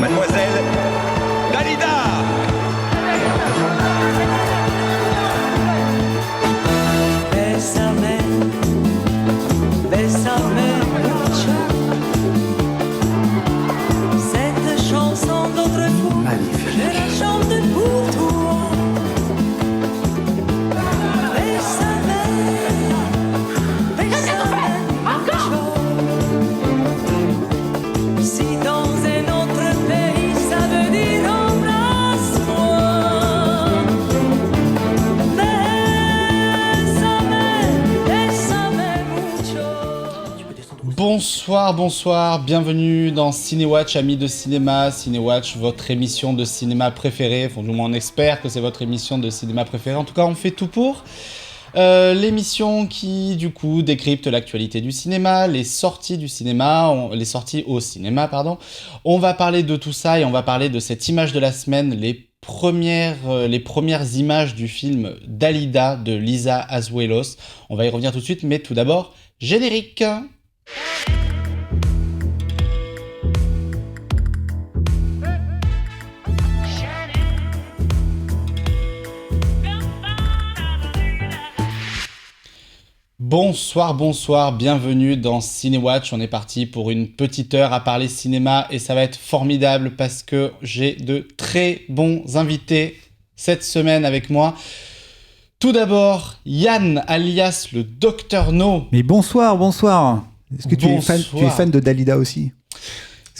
Mademoiselle Dalida. Bésame, bésame mucho. Cette chanson d'autrefois, Magnifique. je la chante pour toi. Bésame, bésame mucho. Si dans un autre pays ça veut dire embrasse-moi. Bonsoir, bienvenue dans Cinéwatch, amis de cinéma. Cinéwatch, votre émission de cinéma préférée. Enfin, du moins, on espère que c'est votre émission de cinéma préférée. En tout cas, on fait tout pour. L'émission qui, du coup, décrypte l'actualité du cinéma, les sorties du cinéma, les sorties au cinéma, pardon. On va parler de tout ça et on va parler de cette image de la semaine, les premières images du film Dalida de Liza Azuelos. On va y revenir tout de suite, mais tout d'abord, générique. Bonsoir, bienvenue dans Cinéwatch. On est parti pour une petite heure à parler cinéma et ça va être formidable parce que j'ai de très bons invités cette semaine avec moi. Tout d'abord, Yann, alias le Dr No. Mais bonsoir. Est-ce que tu es fan de Dalida aussi?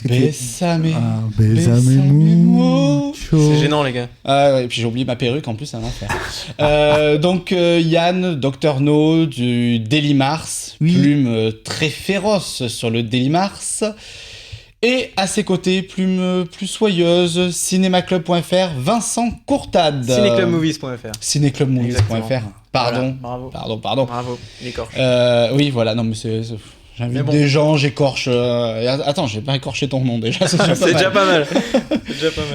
Bésame, Bésame mucho. C'est gênant, les gars. Ah ouais, et puis j'ai oublié ma perruque en plus, c'est un enfer. Donc Yann, Dr No du Daily Mars, Oui. plume très féroce sur le Daily Mars. Et à ses côtés, plume plus soyeuse, cinémaclub.fr, Vincent Courtade. Cinéclubmovies.fr. Cinéclubmovies.fr. Pardon. Voilà, Pardon. Bravo, l'écorche. Oui, voilà, non mais j'invite des gens, j'écorche... Attends, j'ai pas écorché ton nom déjà, c'est déjà pas mal.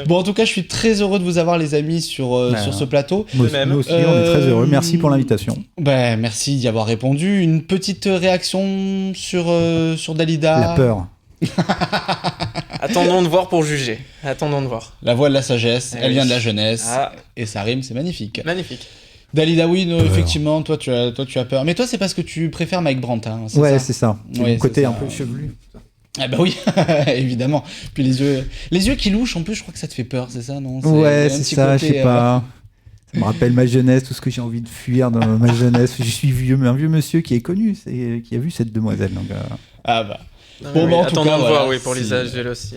Bon, en tout cas, je suis très heureux de vous avoir, les amis, sur ce plateau. Nous même. aussi, on est très heureux. Merci pour l'invitation. Merci d'y avoir répondu. Une petite réaction sur Dalida. La peur. Attendons de voir pour juger. Attendons de voir. La voix de la sagesse, elle oui. vient de la jeunesse. Ah. Et ça rime, c'est magnifique. Magnifique. Dalida, oui, effectivement, toi tu as peur. Mais toi, c'est parce que tu préfères Mike Brandt, hein, c'est Ouais, ça c'est ça. C'est Ouais, mon côté c'est un ça. peu chevelu. Ah bah oui, évidemment. Puis les yeux qui louchent, en plus, je crois que ça te fait peur, c'est ça, non? Ouais, un c'est petit ça, côté, je sais pas. Ça me rappelle ma jeunesse, tout ce que j'ai envie de fuir dans ma jeunesse. Je suis un vieux monsieur qui est connu, qui a vu cette demoiselle. Donc, Ah bah. Non, Bon, mais bah, en tout attendons cas, de voilà, voir, oui, pour si- Lisa Azuelos, si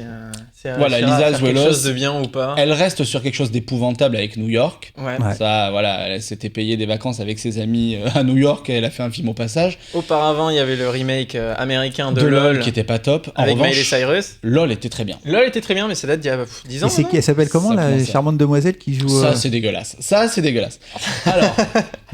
Voilà, elle Lisa faire quelque Azuelos, chose de bien ou pas. Elle reste sur quelque chose d'épouvantable avec New York. Ouais. Ouais. Ça, voilà, elle s'était payé des vacances avec ses amis à New York et elle a fait un film au passage. Auparavant, il y avait le remake américain de De LOL qui était pas top. En avec Miley revanche, Cyrus. LOL était très bien. LOL était très bien, mais ça date d'il y a 10 ans. et c'est qui, elle s'appelle comment, Ça la commence à- charmante demoiselle qui joue Ça, c'est dégueulasse. Alors,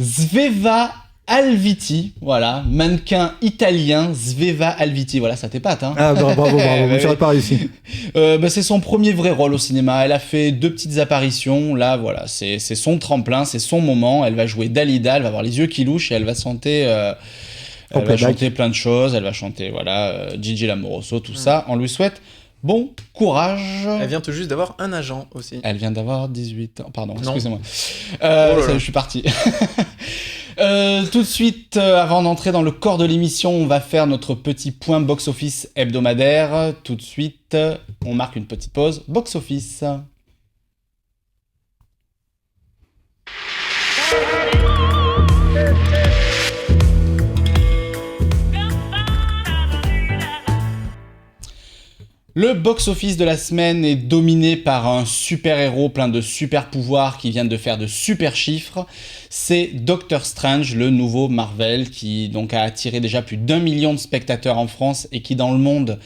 Sveva Alviti, voilà, mannequin italien, Sveva Alviti, voilà, ça t'épate, hein. Ah, bravo, Ouais, j'aurais pas réussi. C'est son premier vrai rôle au cinéma. Elle a fait 2 petites apparitions. Là, voilà, c'est son tremplin, c'est son moment. Elle va jouer Dalida, elle va avoir les yeux qui louchent et elle va chanter. Elle va playback. chanter plein de choses. Elle va chanter, voilà, Gigi Lamoroso, tout ça. On lui souhaite bon courage. Elle vient tout juste d'avoir un agent aussi. Elle vient d'avoir 18 ans. Pardon, Non. excusez-moi. là là. Je suis parti. Tout de suite, avant d'entrer dans le corps de l'émission, on va faire notre petit point box-office hebdomadaire. Tout de suite, on marque une petite pause box-office. Le box-office de la semaine est dominé par un super-héros plein de super-pouvoirs qui vient de faire de super chiffres. C'est Doctor Strange, le nouveau Marvel, qui donc a attiré déjà plus d'1 million de spectateurs en France et qui dans le monde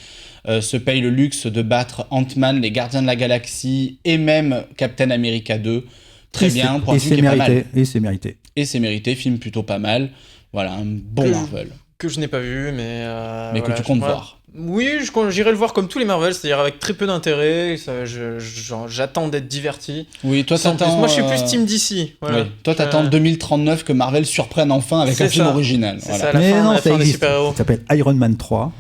se paye le luxe de battre Ant-Man, les Gardiens de la Galaxie et même Captain America 2. Très bien, pour un film qui est pas mal. Et c'est mérité. Et c'est mérité, film plutôt pas mal. Voilà, un bon Marvel. Que je n'ai pas vu, mais. Mais que voilà, tu comptes voilà. voir. Oui, j'irai le voir comme tous les Marvel, c'est-à-dire avec très peu d'intérêt. J'attends d'être diverti. Oui, toi Sans plus. t'attends... Moi, je suis plus Team DC. Voilà. Oui. Toi, t'attends 2039 que Marvel surprenne enfin avec C'est un film ça. original. C'est Voilà. ça, la Mais fin, non, la ça fin des existe. super-héros. Ça s'appelle Iron Man 3,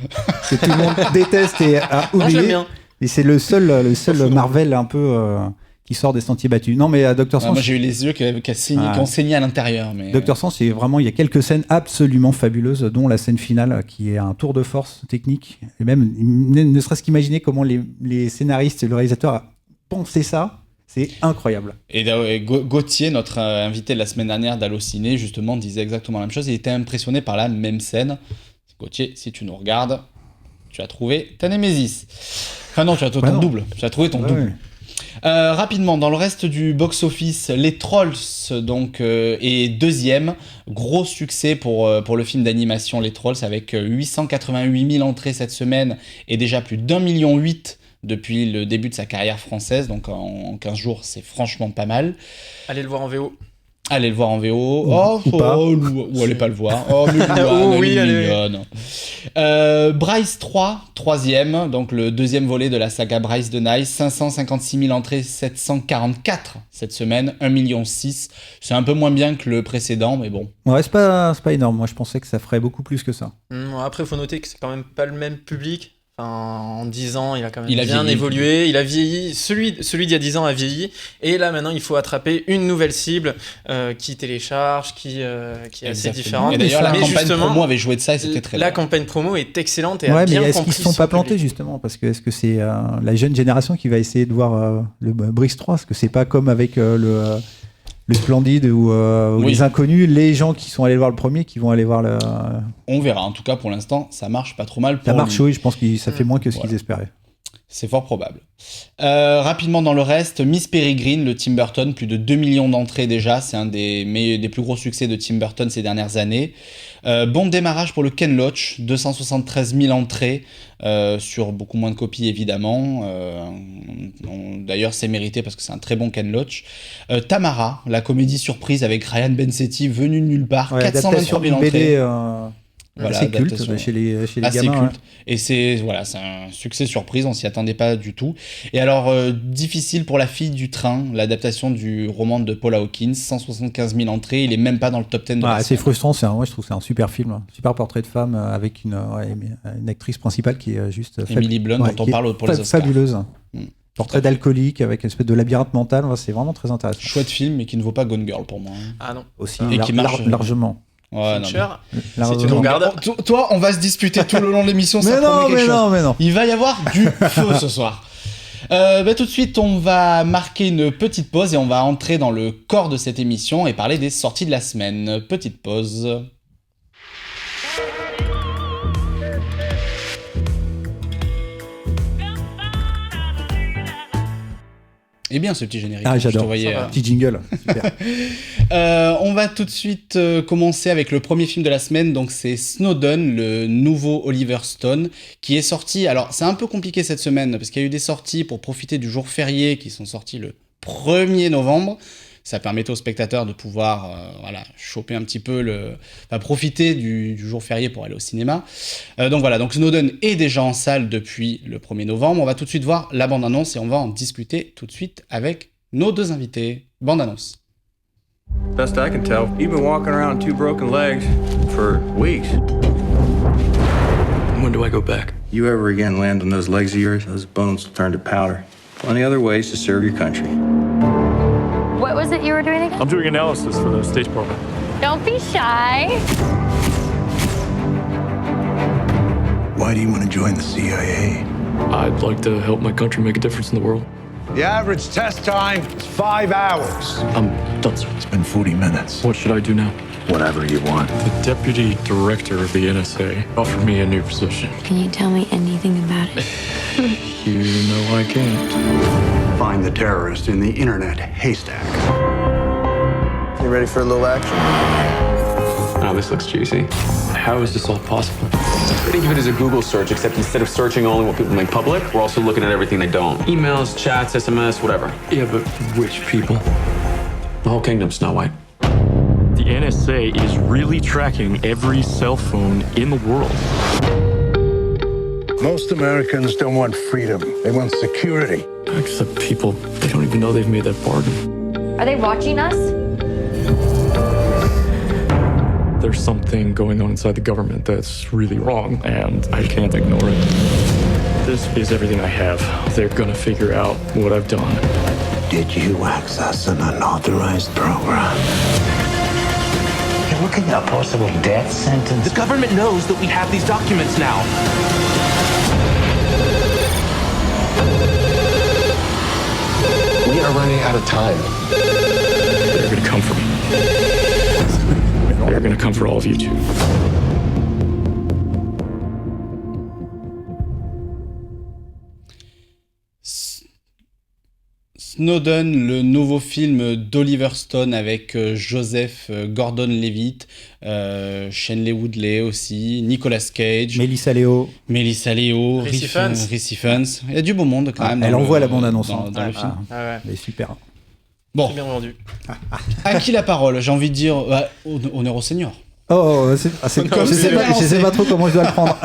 que tout le monde déteste et a Non, je l'aime oublié. bien. Et c'est le seul Marvel un peu qui sort des sentiers battus. Non, mais Dr. Strange. Moi, j'ai eu les yeux qui ont saigné à l'intérieur. Mais... Dr. Strange, c'est vraiment, il y a quelques scènes absolument fabuleuses, dont la scène finale qui est un tour de force technique. Et même, ne serait-ce qu'imaginer comment les scénaristes et le réalisateur a pensé ça. C'est incroyable. Et Gauthier, notre invité de la semaine dernière d'Allociné, justement, disait exactement la même chose. Il était impressionné par la même scène. Gauthier, si tu nous regardes, tu as trouvé ta Némésis. Enfin non, tu as ton double. Tu as trouvé ton double. Ouais. Rapidement, dans le reste du box-office, Les Trolls donc, est deuxième. Gros succès pour le film d'animation Les Trolls, avec 888 000 entrées cette semaine et déjà plus d'1,8 million depuis le début de sa carrière française. Donc en 15 jours, c'est franchement pas mal. Allez le voir en VO. Allez le voir en VO. Ou allez pas le voir. Oh, mais oui, elle est mignonne. Bryce 3, troisième, donc le deuxième volet de la saga Bryce de Nice. 556 000 entrées, 744 cette semaine, 1,6 million. C'est un peu moins bien que le précédent, mais bon. Ouais, c'est pas énorme. Moi, je pensais que ça ferait beaucoup plus que ça. Après, il faut noter que c'est quand même pas le même public. Enfin, en 10 ans, il a quand même bien vieilli. évolué, il a vieilli, celui d'il y a 10 ans a vieilli, et là maintenant il faut attraper une nouvelle cible qui télécharge, qui est assez différente. Et d'ailleurs la campagne justement, promo avait joué de ça et c'était très bien. La campagne promo est excellente et ouais, a bien mais est-ce compris qu'ils ne sont pas son public. plantés justement? Parce que est-ce que c'est la jeune génération qui va essayer de voir le Bryce 3? Est-ce que c'est pas comme avec le Splendide ou les Inconnus, les gens qui sont allés voir le premier qui vont aller voir le... On verra, en tout cas pour l'instant ça marche pas trop mal pour Ça marche, lui. oui, je pense que ça fait moins que ce qu'ils espéraient. C'est fort probable. Rapidement dans le reste, Miss Peregrine, le Tim Burton, plus de 2 millions d'entrées déjà, c'est un des plus gros succès de Tim Burton ces dernières années. Bon démarrage pour le Ken Loach, 273 000 entrées, sur beaucoup moins de copies évidemment. D'ailleurs c'est mérité parce que c'est un très bon Ken Loach. Tamara, la comédie surprise avec Ryan Bensetti, venu de nulle part, 423 000 entrées. BD, Voilà, c'est culte adaptation. chez les Assez gamins. culte. Et c'est un succès surprise, on s'y attendait pas du tout. Et alors, difficile pour La fille du train, l'adaptation du roman de Paula Hawkins, 175 000 entrées, il est même pas dans le top 10 de la C'est semaine. frustrant, je trouve que c'est un super film, un super portrait de femme avec une actrice principale qui est juste Emily Blunt, dont on parle pour les Oscars. Fabuleuse. Portrait d'alcoolique avec une espèce de labyrinthe mental, c'est vraiment très intéressant. Chouette film, mais qui ne vaut pas Gone Girl pour moi. Ah non. Aussi, Et qui marche largement. Ouais, non, Fincher, Largement. si tu nous regardes. Toi, on va se disputer tout le long de l'émission, ça promet quelque chose. mais non. Il va y avoir du feu ce soir. Tout de suite, on va marquer une petite pause et on va entrer dans le corps de cette émission et parler des sorties de la semaine. Petite pause. Eh bien, ce petit générique. Ah, j'adore. Je te voyais, Petit jingle. Super. On va tout de suite commencer avec le premier film de la semaine. Donc, c'est Snowden, le nouveau Oliver Stone, qui est sorti. Alors, c'est un peu compliqué cette semaine parce qu'il y a eu des sorties pour profiter du jour férié qui sont sorties le 1er novembre. Ça permettait aux spectateurs de pouvoir choper un petit peu profiter du jour férié pour aller au cinéma. Donc Snowden est déjà en salle depuis le 1er novembre. On va tout de suite voir la bande-annonce et on va en discuter tout de suite avec nos deux invités. Bande-annonce. Best I can tell, you've been walking around on 2 broken legs for weeks. When do I go back? You ever again land on those legs of yours, those bones will turn to powder. Plenty other ways to serve your country. What was it you were doing again? I'm doing analysis for the State Department. Don't be shy. Why do you want to join the CIA? I'd like to help my country make a difference in the world. The average test time is 5 hours. I'm done, sir. It's been 40 minutes. What should I do now? Whatever you want. The deputy director of the NSA offered me a new position. Can you tell me anything about it? You know I can't. Find the terrorist in the internet haystack. You ready for a little action? Oh, this looks juicy. How is this all possible? Think of it as a Google search, except instead of searching only what people make public, we're also looking at everything they don't. Emails, chats, SMS, whatever. Yeah, but which people? The whole kingdom's Snow White. The NSA is really tracking every cell phone in the world. Most Americans don't want freedom. They want security. Except people, they don't even know they've made that bargain. Are they watching us? There's something going on inside the government that's really wrong, and I can't ignore it. This is everything I have. They're gonna figure out what I've done. Did you access an unauthorized program? You're looking at a possible death sentence. The government knows that we have these documents now. We are running out of time. They're gonna come for me. They're gonna come for all of you too. Snowden, le nouveau film d'Oliver Stone avec Joseph Gordon-Levitt, Shailene Woodley aussi, Nicolas Cage, Melissa Leo, Reese Ifans. Il y a du beau monde quand même. Elle envoie la bande-annonce dans le film. Ouais. Elle est super. Bon, Très bien vendu. à qui la parole? J'ai envie de dire honneur au Seigneur. Je sais pas trop comment je dois le prendre.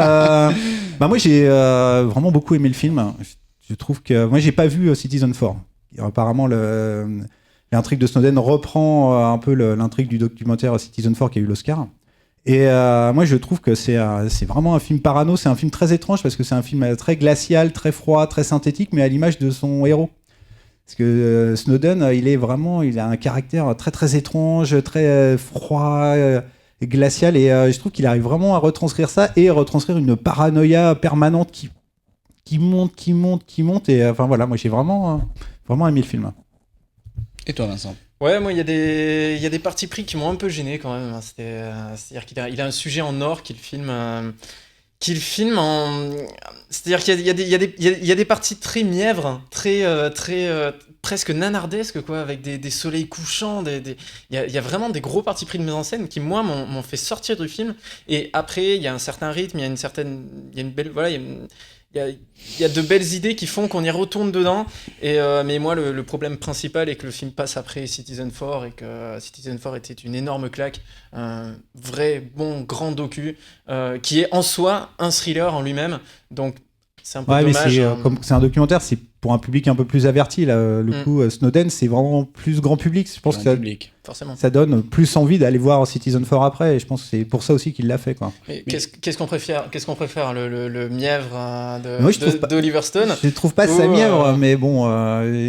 Moi j'ai vraiment beaucoup aimé le film. Je trouve que moi j'ai pas vu Citizen 4. Apparemment l'intrigue de Snowden reprend un peu l'intrigue du documentaire Citizen 4 qui a eu l'Oscar. Et moi je trouve que c'est vraiment un film parano. C'est un film très étrange parce que c'est un film très glacial, très froid, très synthétique, mais à l'image de son héros. Parce que Snowden, il a un caractère très très étrange, très froid, glacial, et je trouve qu'il arrive vraiment à retranscrire ça et à retranscrire une paranoïa permanente qui monte, et enfin voilà, moi j'ai vraiment aimé le film. Et toi, Vincent? Ouais, moi il y a des partis pris qui m'ont un peu gêné quand même. C'est-à-dire qu'il a un sujet en or qu'il filme en. C'est-à-dire qu'il y a des parties très mièvres, très presque nanardesques, quoi, avec des soleils couchants. Il y a vraiment des gros partis pris de mise en scène qui, moi, m'ont fait sortir du film. Et après, il y a un certain rythme, il y a une belle. Voilà, il y a de belles idées qui font qu'on y retourne dedans. Mais moi, le problème principal est que le film passe après Citizen 4 et que Citizen 4 était une énorme claque. Un vrai, bon, grand docu qui est en soi un thriller en lui-même. Donc, c'est un peu dommage. Mais comme c'est un documentaire, c'est pour un public un peu plus averti. Là, le coup, Snowden, c'est vraiment plus grand public. Je pense que ça donne plus envie d'aller voir Citizen 4 après. Et je pense que c'est pour ça aussi qu'il l'a fait, quoi. Qu'est-ce qu'on préfère, le mièvre d'Oliver Stone? Je ne trouve pas ça mièvre, mais bon,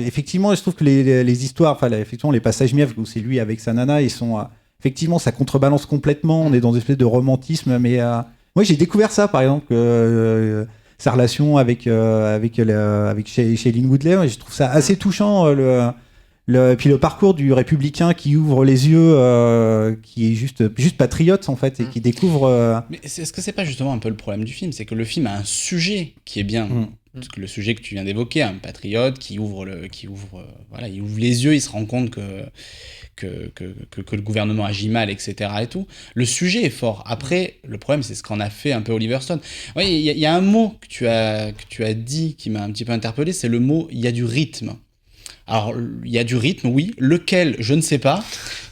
effectivement, je trouve que les histoires, effectivement, les passages mièvres où c'est lui avec sa nana, ils sont effectivement, ça contrebalance complètement. On est dans une espèce de romantisme, mais moi, j'ai découvert ça, par exemple. Sa relation avec Shailene Woodley, je trouve ça assez touchant. Puis le parcours du républicain qui ouvre les yeux, qui est juste patriote en fait, et qui découvre. Mais est-ce que c'est pas justement un peu le problème du film, c'est que le film a un sujet qui est bien. Parce que le sujet que tu viens d'évoquer, un patriote qui ouvre les yeux, il se rend compte que le gouvernement agit mal, etc. et tout. Le sujet est fort. Après, le problème, c'est ce qu'en a fait un peu Oliver Stone. Il y a un mot que tu as dit qui m'a un petit peu interpellé, c'est le mot « il y a du rythme ». Alors, il y a du rythme, oui. Lequel, je ne sais pas.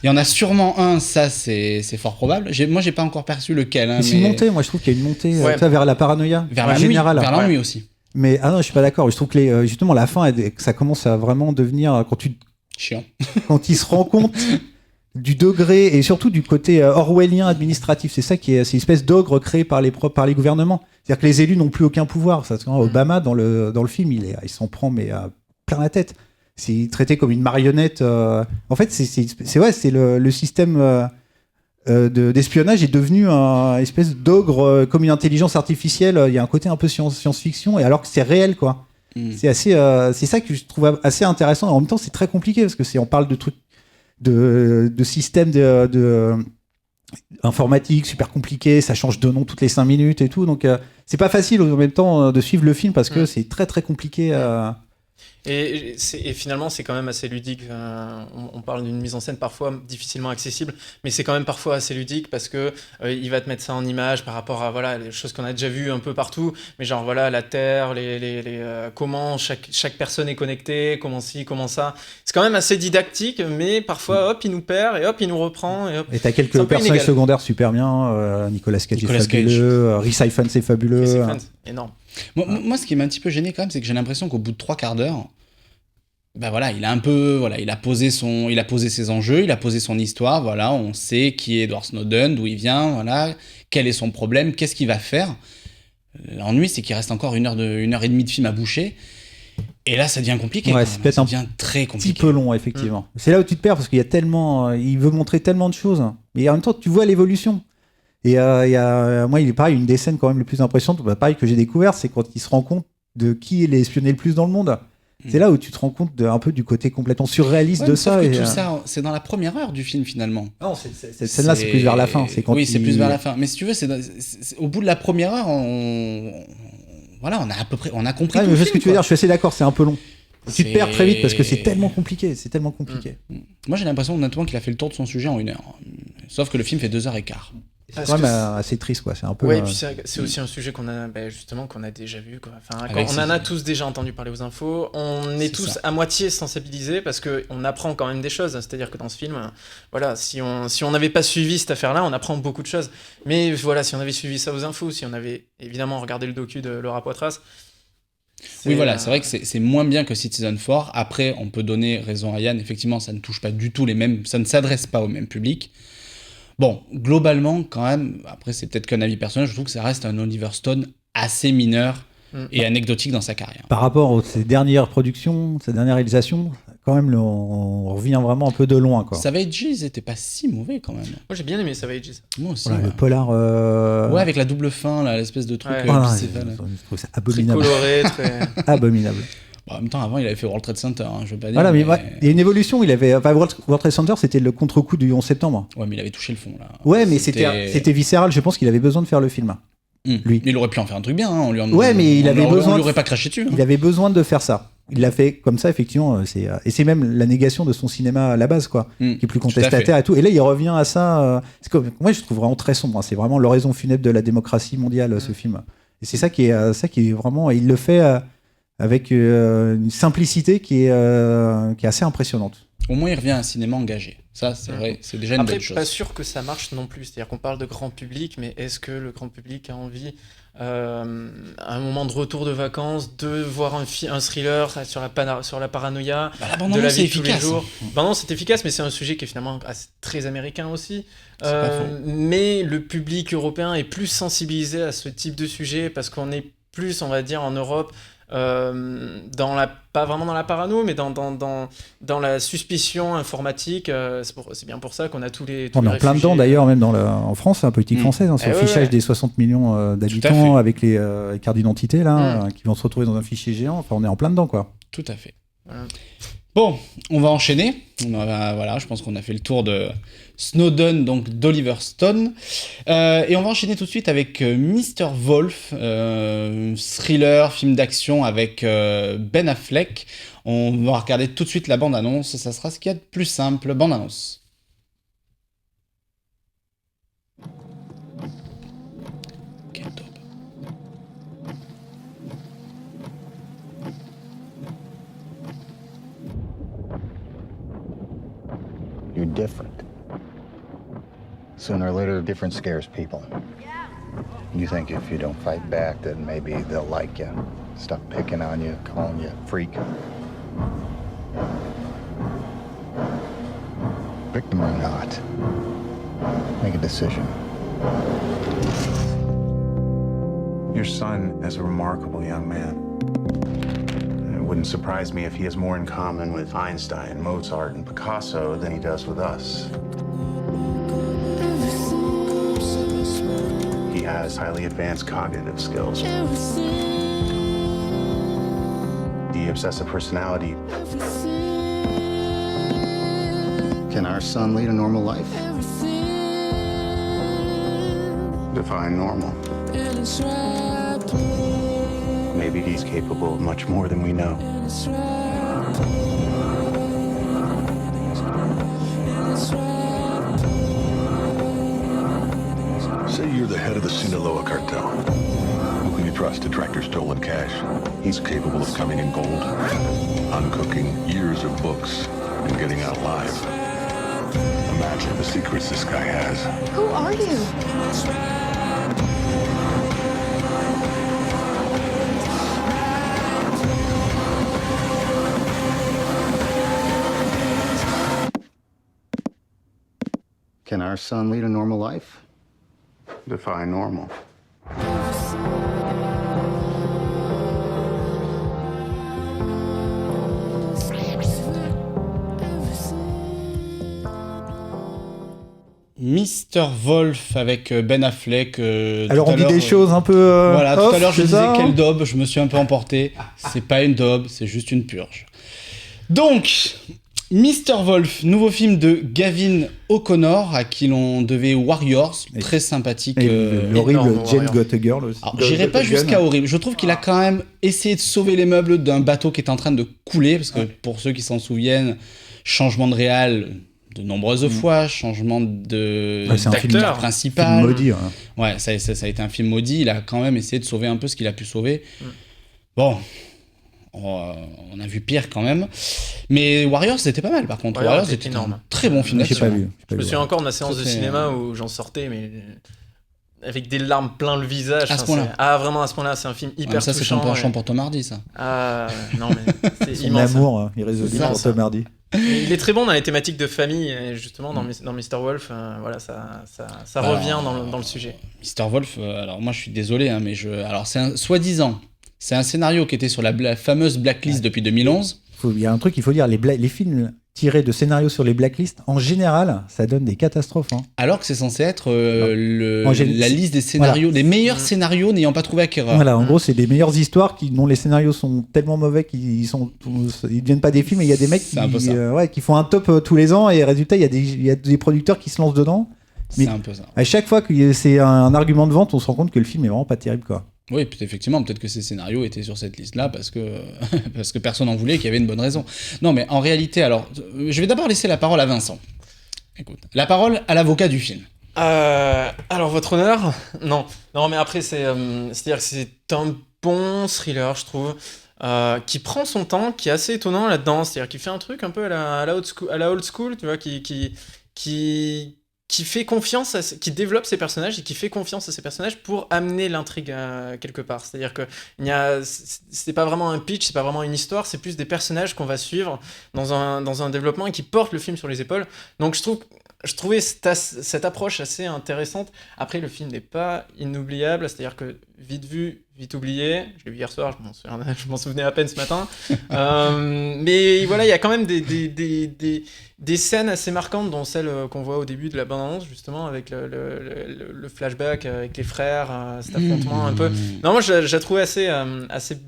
Il y en a sûrement un, ça, c'est fort probable. Moi, j'ai pas encore perçu lequel. Mais c'est une montée, moi, je trouve qu'il y a une montée vers la paranoïa. Vers la nuit, vers l'ennui aussi. Mais je suis pas d'accord. Je trouve que justement, la fin, ça commence à vraiment devenir... Chiant. Quand il se rend compte du degré et surtout du côté orwellien administratif, c'est ça qui est, c'est une espèce d'ogre créé par les gouvernements. C'est-à-dire que les élus n'ont plus aucun pouvoir. Obama dans le film, il s'en prend plein la tête. C'est traité comme une marionnette. En fait, c'est le système d'espionnage est devenu un espèce d'ogre comme une intelligence artificielle. Il y a un côté un peu science-fiction, et alors que c'est réel, quoi. C'est ça que je trouve assez intéressant. En même temps, c'est très compliqué parce que on parle de trucs de systèmes informatiques super compliqués, ça change de nom toutes les 5 minutes et tout. Donc c'est pas facile en même temps de suivre le film parce que c'est très très compliqué. Et finalement, c'est quand même assez ludique. On parle d'une mise en scène parfois difficilement accessible, mais c'est quand même parfois assez ludique parce que il va te mettre ça en image par rapport à les choses qu'on a déjà vues un peu partout. Mais genre la Terre, comment chaque personne est connectée, comment ci, comment ça. C'est quand même assez didactique, mais parfois hop, il nous perd et hop, il nous reprend. Et t'as quelques personnages secondaires super bien. Nicolas Cage est fabuleux. Reese Ifans c'est fabuleux. Reese Ifans, énorme. Moi, ce qui m'a un petit peu gêné quand même, c'est que j'ai l'impression qu'au bout de 3/4 d'heure, il a un peu, il a posé ses enjeux, il a posé son histoire, on sait qui est Edward Snowden, d'où il vient, quel est son problème, qu'est-ce qu'il va faire. L'ennui, c'est qu'il reste encore une heure et demie de film à boucher. Et là, ça devient compliqué. Ouais, c'est peut-être ça un devient très compliqué. petit peu long, effectivement. C'est là où tu te perds parce qu'il y a tellement. Il veut montrer tellement de choses. Mais en même temps, tu vois l'évolution. Et moi, il est pareil, une des scènes quand même les plus impressionnantes, pareil, que j'ai découvert, c'est quand il se rend compte de qui est espionné le plus dans le monde. C'est là où tu te rends compte un peu du côté complètement surréaliste de ça. Et tout ça, c'est dans la première heure du film finalement. Non, celle-là, c'est plus vers la fin. C'est c'est plus vers la fin. Mais si tu veux, au bout de la première heure, voilà, on a à peu près, on a compris. Ouais, tout mais le je sais ce film, que tu veux dire. Je suis assez d'accord. C'est un peu long. Tu te perds très vite parce que c'est tellement compliqué. Moi, j'ai l'impression honnêtement qu'il a fait le tour de son sujet en 1 heure. Sauf que le film fait 2h15. C'est quand même assez triste, quoi. C'est un peu. Ouais, et puis c'est aussi un sujet qu'on a, justement, qu'on a déjà vu, quoi. Enfin, on en a tous déjà entendu parler aux infos. On est tous à moitié sensibilisés parce que on apprend quand même des choses. C'est-à-dire que dans ce film, voilà, si on n'avait pas suivi cette affaire-là, on apprend beaucoup de choses. Mais voilà, si on avait suivi ça aux infos, si on avait évidemment regardé le docu de Laura Poitras. Oui, voilà, c'est vrai que c'est moins bien que Citizen 4. Après, on peut donner raison à Yann. Effectivement, ça ne touche pas du tout les mêmes, ça ne s'adresse pas au même public. Bon, globalement, quand même, après, c'est peut-être qu'un avis personnel, je trouve que ça reste un Oliver Stone assez mineur et anecdotique dans sa carrière. Par rapport à ses dernières productions, ses dernières réalisations, quand même, on revient vraiment un peu de loin, quoi. Savage, ils étaient pas si mauvais, quand même. Moi, j'ai bien aimé Savage. Moi aussi. Voilà, le polar. Ouais, avec la double fin, là, l'espèce de truc. Je trouve ça abominable. Très coloré, très. Abominable. Bon, en même temps, avant, il avait fait World Trade Center, hein, je veux pas dire. Voilà, mais il y a une évolution. Il avait, World Trade Center, c'était le contre-coup du 11 septembre. Ouais, mais il avait touché le fond, là. Ouais, mais c'était viscéral. Je pense qu'il avait besoin de faire le film. Lui. Il aurait pu en faire un truc bien. Hein. Ouais, mais il avait besoin. On lui aurait pas craché dessus. Hein. Il avait besoin de faire ça. Il l'a fait comme ça, effectivement. Et c'est même la négation de son cinéma à la base, quoi, qui est plus contestataire et tout. Et là, il revient à ça. Moi, je trouve vraiment très sombre. Hein. C'est vraiment l'oraison funèbre de la démocratie mondiale, ce film. Et c'est ça qui est vraiment. Il le fait avec une simplicité qui est assez impressionnante. Au moins, il revient à un cinéma engagé. Ça, c'est vrai, c'est déjà une bonne chose. Après, pas sûr que ça marche non plus. C'est-à-dire qu'on parle de grand public, mais est-ce que le grand public a envie, à un moment de retour de vacances, de voir un thriller sur la paranoïa de la vie de tous les jours? Non, c'est efficace, mais c'est un sujet qui est finalement très américain aussi. Mais le public européen est plus sensibilisé à ce type de sujet parce qu'on est plus, on va dire, en Europe. Pas vraiment dans la parano, mais dans la suspicion informatique. C'est bien pour ça qu'on a tous les on est en plein dedans d'ailleurs, même en France, la politique française, sur le fichage des 60 millions d'habitants avec les cartes d'identité là, qui vont se retrouver dans un fichier géant. Enfin, on est en plein dedans, quoi. Tout à fait. Voilà. Bon, on va enchaîner. Voilà, je pense qu'on a fait le tour de Snowden, donc d'Oliver Stone. Et on va enchaîner tout de suite avec Mr. Wolf, thriller, film d'action avec Ben Affleck. On va regarder tout de suite la bande-annonce. Ça sera ce qu'il y a de plus simple. Bande-annonce. You're different. Sooner or later, different scares people. You think if you don't fight back, then maybe they'll like you. Stop picking on you, calling you a freak. Victim or not, make a decision. Your son is a remarkable young man. It wouldn't surprise me if he has more in common with Einstein, Mozart, and Picasso than he does with us. He has highly advanced cognitive skills. The obsessive personality. Can our son lead a normal life? Define normal. Maybe he's capable of much more than we know. Say you're the head of the Sinaloa cartel. Who can you trust to track your stolen cash? He's capable of coming in cold, uncooking years of books, and getting out alive. Imagine the secrets this guy has. Who are you? Can our son lead a normal life? Define normal. Mr. Wolf avec Ben Affleck. Alors tout on à dit l'heure, des choses un peu. Voilà, tout off, à l'heure je c'est disais ça, quelle daube, je me suis un peu emporté. C'est pas une daube, c'est juste une purge. Donc, Mr. Wolf, nouveau film de Gavin O'Connor, à qui l'on devait Warriors, très sympathique. Et l'horrible énorme, Jane Warrior. Got a Girl aussi. Alors, j'irai pas jusqu'à horrible. Je trouve qu'il a quand même essayé de sauver les meubles d'un bateau qui est en train de couler, parce que pour ceux qui s'en souviennent, changement de réal de nombreuses fois, changement de Ouais, c'est un film d'acteur principal. film maudit. Ouais, ça a été un film maudit. Il a quand même essayé de sauver un peu ce qu'il a pu sauver. Bon, on a vu pire quand même. Mais Warriors, c'était pas mal par contre. Warriors, Warriors, c'était énorme. un très bon film J'ai d'action. pas vu. Je me souviens encore de ma séance de Très, cinéma où j'en sortais, mais avec des larmes plein le visage. À ce Enfin, point-là. Ah, vraiment à ce point-là, c'est un film hyper Ah, ça, c'est touchant. ton penchant et- pour Tom Hardy, ça. Ah, non, mais c'est Son immense. amour irrésolu Immense, pour Tom Hardy. Mais il est très bon dans les thématiques de famille, et justement dans Mr. Wolf, voilà, ça Alors, revient dans le sujet. Mr. Wolf, alors moi je suis désolé, hein, mais alors soi-disant, c'est un scénario qui était sur la fameuse blacklist depuis 2011. Il y a un truc qu'il faut dire, les films tirés de scénarios sur les blacklists, en général, ça donne des catastrophes. Hein. Alors que c'est censé être la liste des scénarios, des meilleurs scénarios n'ayant pas trouvé acquéreur. Voilà, en gros, c'est des meilleures histoires dont les scénarios sont tellement mauvais qu'ils deviennent pas des films, et il y a des mecs qui font un top tous les ans, et résultat, il y a des producteurs qui se lancent dedans. Mais C'est un peu ça. à chaque fois que c'est un argument de vente, on se rend compte que le film est vraiment pas terrible, quoi. Oui, effectivement, peut-être que ces scénarios étaient sur cette liste-là parce que personne n'en voulait et qu'il y avait une bonne raison. Non, mais en réalité, alors, je vais d'abord laisser la parole à Vincent. Écoute, la parole à l'avocat du film. Alors, votre honneur? Non, mais après, c'est-à-dire que c'est un bon thriller, je trouve, qui prend son temps, qui est assez étonnant là-dedans. C'est-à-dire qu'il fait un truc un peu à la old school, tu vois, qui fait confiance, qui développe ses personnages et qui fait confiance à ses personnages pour amener l'intrigue quelque part. C'est-à-dire que c'est pas vraiment un pitch, c'est pas vraiment une histoire, c'est plus des personnages qu'on va suivre dans un développement et qui portent le film sur les épaules. Donc je trouvais cette approche assez intéressante. Après, le film n'est pas inoubliable, c'est-à-dire que vite vu, vite oublié. Je l'ai vu hier soir, je m'en souvenais à peine ce matin. Mais voilà, il y a quand même des scènes assez marquantes, dont celle qu'on voit au début de la bande-annonce, justement, avec le flashback avec les frères, cet affrontement un peu. Non, moi, je la trouvais assez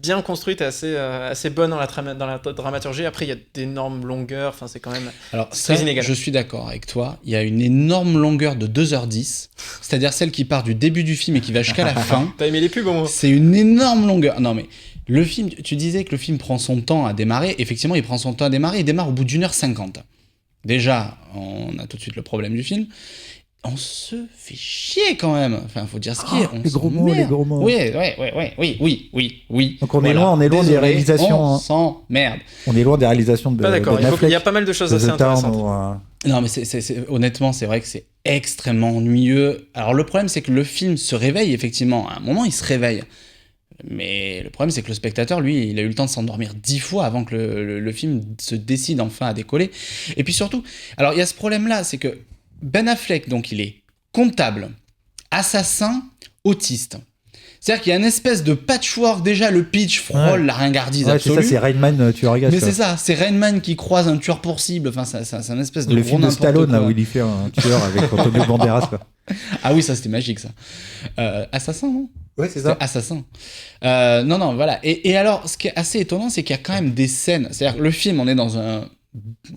bien construite et assez bonne dans la dramaturgie. Après, il y a d'énormes longueurs, enfin, c'est quand même très inégal. Je suis d'accord avec toi. Il y a une énorme longueur de 2h10, c'est-à-dire celle qui part du début du film et qui va jusqu'à la fin. T'as aimé les pubs au moins? C'est une énorme longueur. Non, mais le film, tu disais que le film prend son temps à démarrer. Effectivement, il prend son temps à démarrer. Il démarre au bout d'1h50. Déjà, on a tout de suite le problème du film. On se fait chier quand même. Enfin, faut dire ce qui est. Les gros mots. Oui. Donc on est loin des réalisations. On s'emmerde. On est loin des réalisations de. Pas d'accord. Il y a pas mal de choses assez intéressantes. Non, mais honnêtement, c'est vrai que c'est extrêmement ennuyeux. Alors le problème, c'est que le film se réveille effectivement. À un moment, il se réveille. Mais le problème, c'est que le spectateur, lui, il a eu le temps de s'endormir 10 fois avant que le film se décide enfin à décoller. Et puis surtout, alors il y a ce problème-là, c'est que Ben Affleck, donc il est comptable, assassin, autiste. C'est-à-dire qu'il y a une espèce de patchwork, déjà le pitch frôle la ringardise absolue. C'est ça, c'est Rain Man, tu regardes. Mais c'est ça, c'est Rain Man qui croise un tueur pour cible, enfin c'est un espèce de le gros film de n'importe Stallone, quoi. là, où il y fait un tueur avec Antonio Banderas, quoi. Ah oui, ça c'était magique ça. Assassin, non? Ouais, c'est ça. Assassin. Non, voilà. Et alors, ce qui est assez étonnant, c'est qu'il y a quand même des scènes. C'est-à-dire que le film, on est dans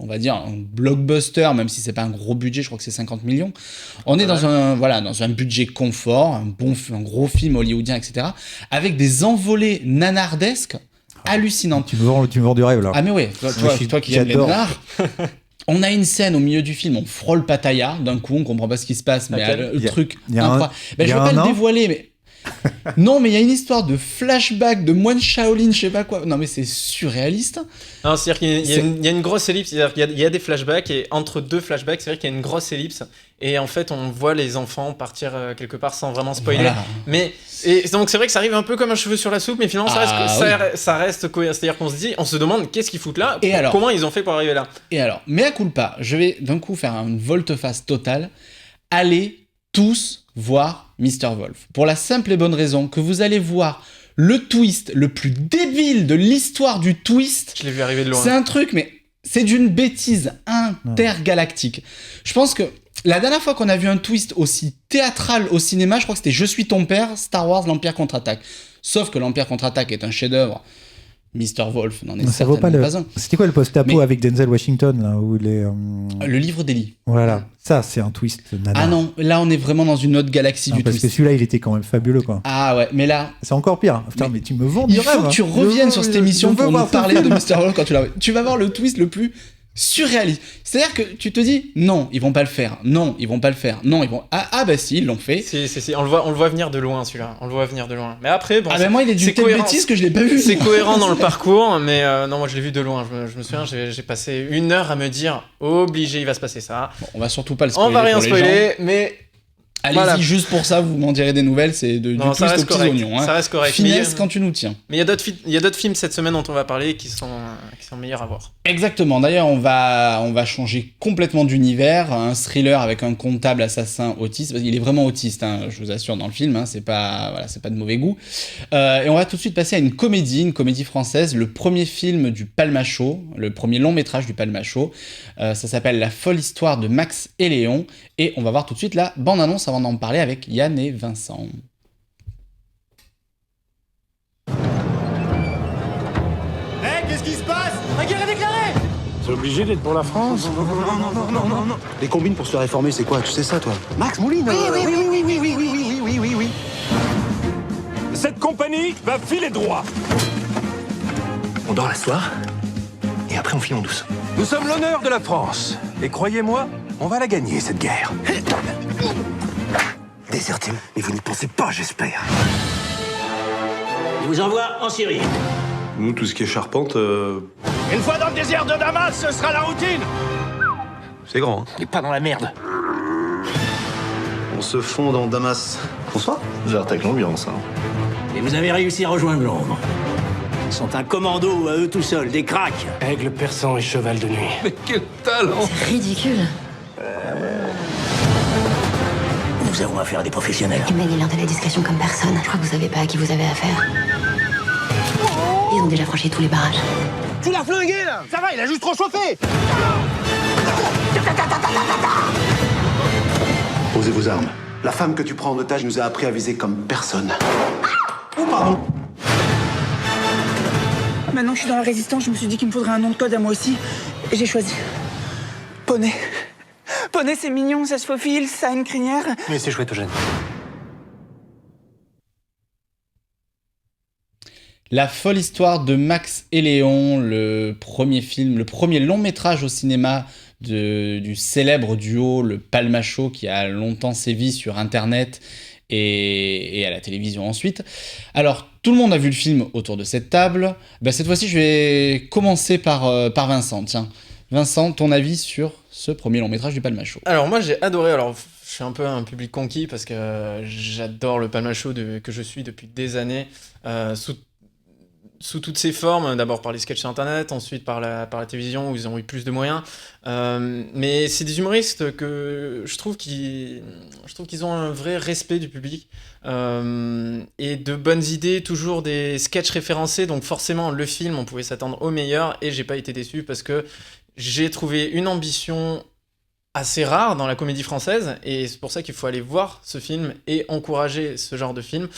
on va dire, un blockbuster, même si c'est pas un gros budget, je crois que c'est 50 millions. On est dans un budget confort, un gros film hollywoodien, etc. Avec des envolées nanardesques hallucinantes. Tu me vends du rêve, là. Ah, mais ouais, toi qui aimes les nanars. On a une scène au milieu du film, on frôle Pattaya, d'un coup, on comprend pas ce qui se passe, mais le truc incroyable. Je veux pas le dévoiler, mais. Non, mais il y a une histoire de flashback de moine Shaolin, je sais pas quoi. Non, mais c'est surréaliste. Non, c'est-à-dire qu'il y a une grosse ellipse. C'est-à-dire qu'il y a des flashbacks et entre deux flashbacks, c'est vrai qu'il y a une grosse ellipse. Et en fait, on voit les enfants partir quelque part sans vraiment spoiler. Voilà. Et donc, c'est vrai que ça arrive un peu comme un cheveu sur la soupe, mais finalement, ça reste cohérent. C'est-à-dire on se demande qu'est-ce qu'ils foutent là, comment ils ont fait pour arriver là. Et alors, mea culpa, je vais d'un coup faire une volte-face totale. Allez tous voir Mr. Wolf. Pour la simple et bonne raison que vous allez voir le twist le plus débile de l'histoire du twist. Je l'ai vu arriver de loin. C'est un truc, mais c'est d'une bêtise intergalactique. Je pense que La dernière fois qu'on a vu un twist aussi théâtral au cinéma, je crois que c'était Je suis ton père, Star Wars, l'Empire contre-attaque. Sauf que l'Empire contre-attaque est un chef-d'œuvre. Mr. Wolf n'en est Ça vaut certainement pas pas un. C'était quoi le post-apo avec Denzel Washington là, où Le livre d'Eli. Voilà, ça c'est un twist. Nana. Ah non, là on est vraiment dans une autre galaxie du parce twist. que celui-là il était quand même fabuleux quoi. Ah ouais, mais là... C'est encore pire. Putain, mais tu me vends du Il rêve. faut que tu reviennes sur cette émission pour nous parler de Mr. Wolf quand tu l'as... Tu vas voir le twist le plus surréaliste. C'est-à-dire que tu te dis, non, ils vont pas le faire. Non, ils vont pas le faire. Non, ils vont... Ah bah si, ils l'ont fait. Si, on le voit venir de loin celui-là. On le voit venir de loin. Mais après, bon... Ah bah moi il est d'une telle bêtise que je l'ai pas vu. C'est cohérent dans le parcours, mais non, moi je l'ai vu de loin. Je me souviens, j'ai passé 1 heure à me dire, obligé, il va se passer ça. Bon, on va surtout pas le spoiler. On va rien pour les spoiler, gens. mais... Allez-y, Voilà. juste pour ça, vous m'en direz des nouvelles, c'est du Non, ça twist reste aux petits correct. oignons. Hein. Ça reste correct. Finesse quand tu nous tiens. Mais il y a d'autres films cette semaine dont on va parler qui sont meilleurs à voir. Exactement. D'ailleurs, on va changer complètement d'univers. Un thriller avec un comptable assassin autiste. Il est vraiment autiste, hein, je vous assure, dans le film. Hein, c'est pas de mauvais goût. Et on va tout de suite passer à une comédie française. Le premier film du Palmachot, le premier long métrage du Palmachot. Ça s'appelle La folle histoire de Max et Léon. Et on va voir tout de suite la bande-annonce avant d'en parler avec Yann et Vincent. Qu'est-ce qui se passe? La guerre est déclarée! C'est obligé d'être pour la France? Non. Les combines pour se réformer, c'est quoi? Tu sais ça, toi? Max Mouline? Oui. Cette compagnie va filer droit. On dort la soir, et après on file en douce. Nous sommes l'honneur de la France. Et croyez-moi, on va la gagner, cette guerre. Déserté, mais vous n'y pensez pas, j'espère. Je vous envoie en Syrie. Nous, tout ce qui est charpente... Une fois dans le désert de Damas, ce sera la routine! C'est grand, hein. On n'est pas dans la merde. On se fond dans Damas. Bonsoir. Vous avez l'ambiance, hein. Et vous avez réussi à rejoindre l'ombre. Ils sont un commando à eux tout seuls, des cracks. Aigle persan et cheval de nuit. Mais quel talent! C'est ridicule. Nous avons affaire à des professionnels. Tu manies l'art de la discrétion comme personne. Je crois que vous savez pas à qui vous avez affaire. Ils ont déjà franchi tous les barrages. Tu l'as flingué, là! Ça va, il a juste trop chauffé! Posez vos armes. La femme que tu prends en otage nous a appris à viser comme personne. Oh, pardon! Maintenant que je suis dans la résistance, je me suis dit qu'il me faudrait un nom de code à moi aussi. Et j'ai choisi. Poney. Poney, c'est mignon, ça se faufile, ça a une crinière. Mais c'est chouette, Eugène. La folle histoire de Max et Léon, le premier long métrage au cinéma du célèbre duo, le Palmachot, qui a longtemps sévi sur Internet et à la télévision ensuite. Alors, tout le monde a vu le film autour de cette table. Cette fois-ci, je vais commencer par Vincent. Tiens, Vincent, ton avis sur ce premier long métrage du Palmachot? Alors moi j'ai adoré, alors je suis un peu un public conquis parce que j'adore le Palmachot que je suis depuis des années, sous toutes ses formes, d'abord par les sketchs sur internet, ensuite par la télévision où ils ont eu plus de moyens, mais c'est des humoristes que je trouve qu'ils ont un vrai respect du public, et de bonnes idées, toujours des sketchs référencés, donc forcément le film on pouvait s'attendre au meilleur et j'ai pas été déçu parce que j'ai trouvé une ambition assez rare dans la comédie française et c'est pour ça qu'il faut aller voir ce film et encourager ce genre de film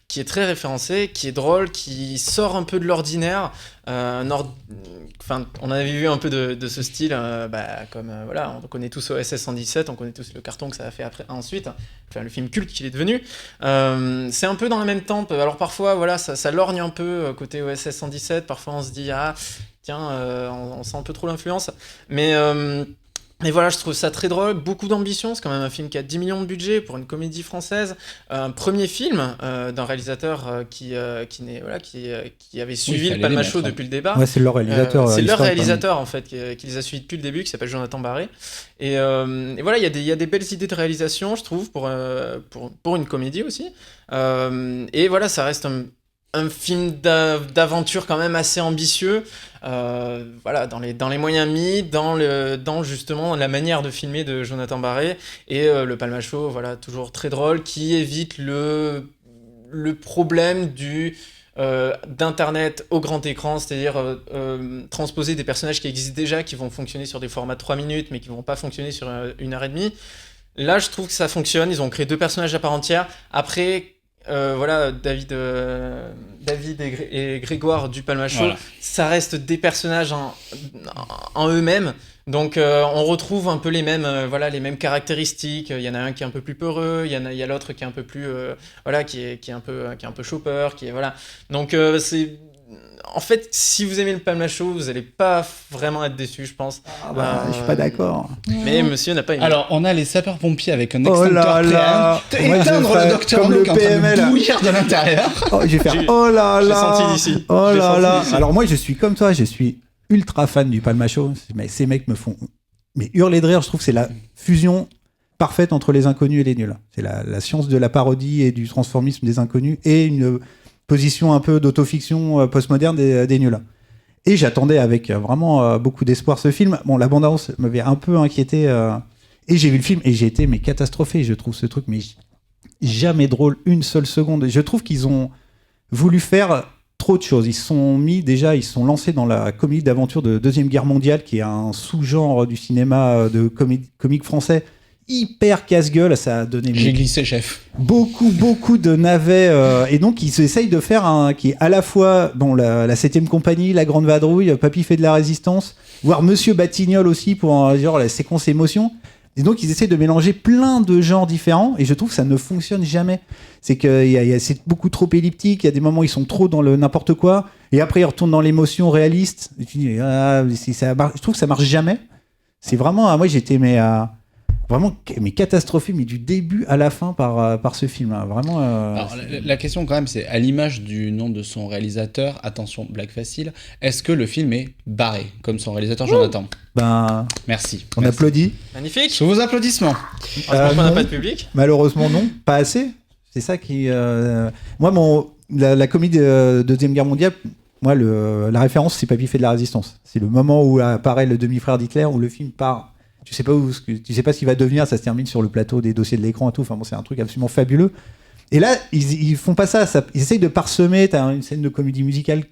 qui est très référencé, qui est drôle, qui sort un peu de l'ordinaire. Enfin, on avait vu un peu de ce style, comme voilà, on connaît tous OSS 117, on connaît tous le carton que ça a fait ensuite, enfin, le film culte qu'il est devenu. C'est un peu dans la même tempe. Alors parfois, voilà, ça lorgne un peu côté OSS 117. Parfois, on se dit tiens, on sent un peu trop l'influence, mais voilà, je trouve ça très drôle, beaucoup d'ambition, c'est quand même un film qui a 10 millions de budget pour une comédie française, un premier film d'un réalisateur qui avait suivi le Palmachot depuis le départ. Ouais, c'est leur réalisateur. C'est leur réalisateur en fait qui les a suivis depuis le début, qui s'appelle Jonathan Barré. Et voilà, il y a des belles idées de réalisation, je trouve, pour une comédie aussi. Et voilà, ça reste un film d'aventure quand même assez ambitieux, voilà, dans les moyens mis, dans justement la manière de filmer de Jonathan Barré, et le Palmachot, voilà, toujours très drôle, qui évite le problème d'internet au grand écran, c'est-à-dire transposer des personnages qui existent déjà, qui vont fonctionner sur des formats de 3 minutes mais qui vont pas fonctionner sur 1 heure et demie. Là, je trouve que ça fonctionne. Ils ont créé 2 personnages à part entière. Après, voilà, David et Grégoire du Palmacho, Voilà. ça reste des personnages en eux-mêmes. Donc, on retrouve un peu les mêmes caractéristiques. Il y en a un qui est un peu plus peureux, il y a l'autre qui est un peu plus, qui est un peu chopper, voilà. Donc, c'est en fait, si vous aimez le Palmacho, vous n'allez pas vraiment être déçu, je pense. Je suis pas d'accord. Mais monsieur n'a pas aimé. Alors, on a les sapeurs-pompiers avec un Oh extincteur là préalable. là. Moi, je Éteindre ferais le docteur comme No le qui est en train PML. de bouillir de l'intérieur. Oh, je vais faire oh là j'ai là. senti d'ici. Oh J'ai là senti là. d'ici. Alors moi, je suis comme toi, je suis ultra fan du Palmacho. Mais ces mecs me font hurler de rire. Je trouve que c'est la fusion parfaite entre les inconnus et les nuls. C'est la science de la parodie et du transformisme des inconnus et une position un peu d'autofiction postmoderne des nuls. Et j'attendais avec vraiment beaucoup d'espoir ce film. Bon, la bande-annonce m'avait un peu inquiété. Et j'ai vu le film et j'ai été catastrophé. Je trouve ce truc jamais drôle une seule seconde. Je trouve qu'ils ont voulu faire trop de choses. Ils se sont lancés dans la comédie d'aventure de Deuxième Guerre mondiale, qui est un sous-genre du cinéma de comique français hyper casse-gueule. Ça a donné J'ai glissé, chef. beaucoup de navets. Et donc, ils essayent de faire un qui est à la fois la 7e compagnie, la Grande Vadrouille, Papy fait de la résistance, voire Monsieur Batignolles aussi pour genre la séquence émotion. Et donc, ils essaient de mélanger plein de genres différents, et je trouve que ça ne fonctionne jamais. C'est que c'est beaucoup trop elliptique, il y a des moments où ils sont trop dans le n'importe quoi, et après ils retournent dans l'émotion réaliste. Et tu dis, je trouve que ça marche jamais. C'est vraiment, moi j'étais vraiment catastrophé, mais du début à la fin par ce film. Hein. Vraiment. Alors, la question quand même, c'est à l'image du nom de son réalisateur, attention, blague facile, est-ce que le film est barré, comme son réalisateur Jonathan ? Merci. On applaudit. Magnifique. Sous vos applaudissements. Heureusement qu'on n'a non. pas de public. Malheureusement non, pas assez. C'est ça qui. Moi, la comédie de Deuxième Guerre mondiale, moi la référence c'est Papy fait de la résistance. C'est le moment où apparaît le demi-frère d'Hitler, où le film part. Tu sais pas ce qu'il va devenir, ça se termine sur le plateau des dossiers de l'écran et tout. Enfin bon, c'est un truc absolument fabuleux. Et là, ils font pas ça. Ils essayent de parsemer. T'as une scène de comédie musicale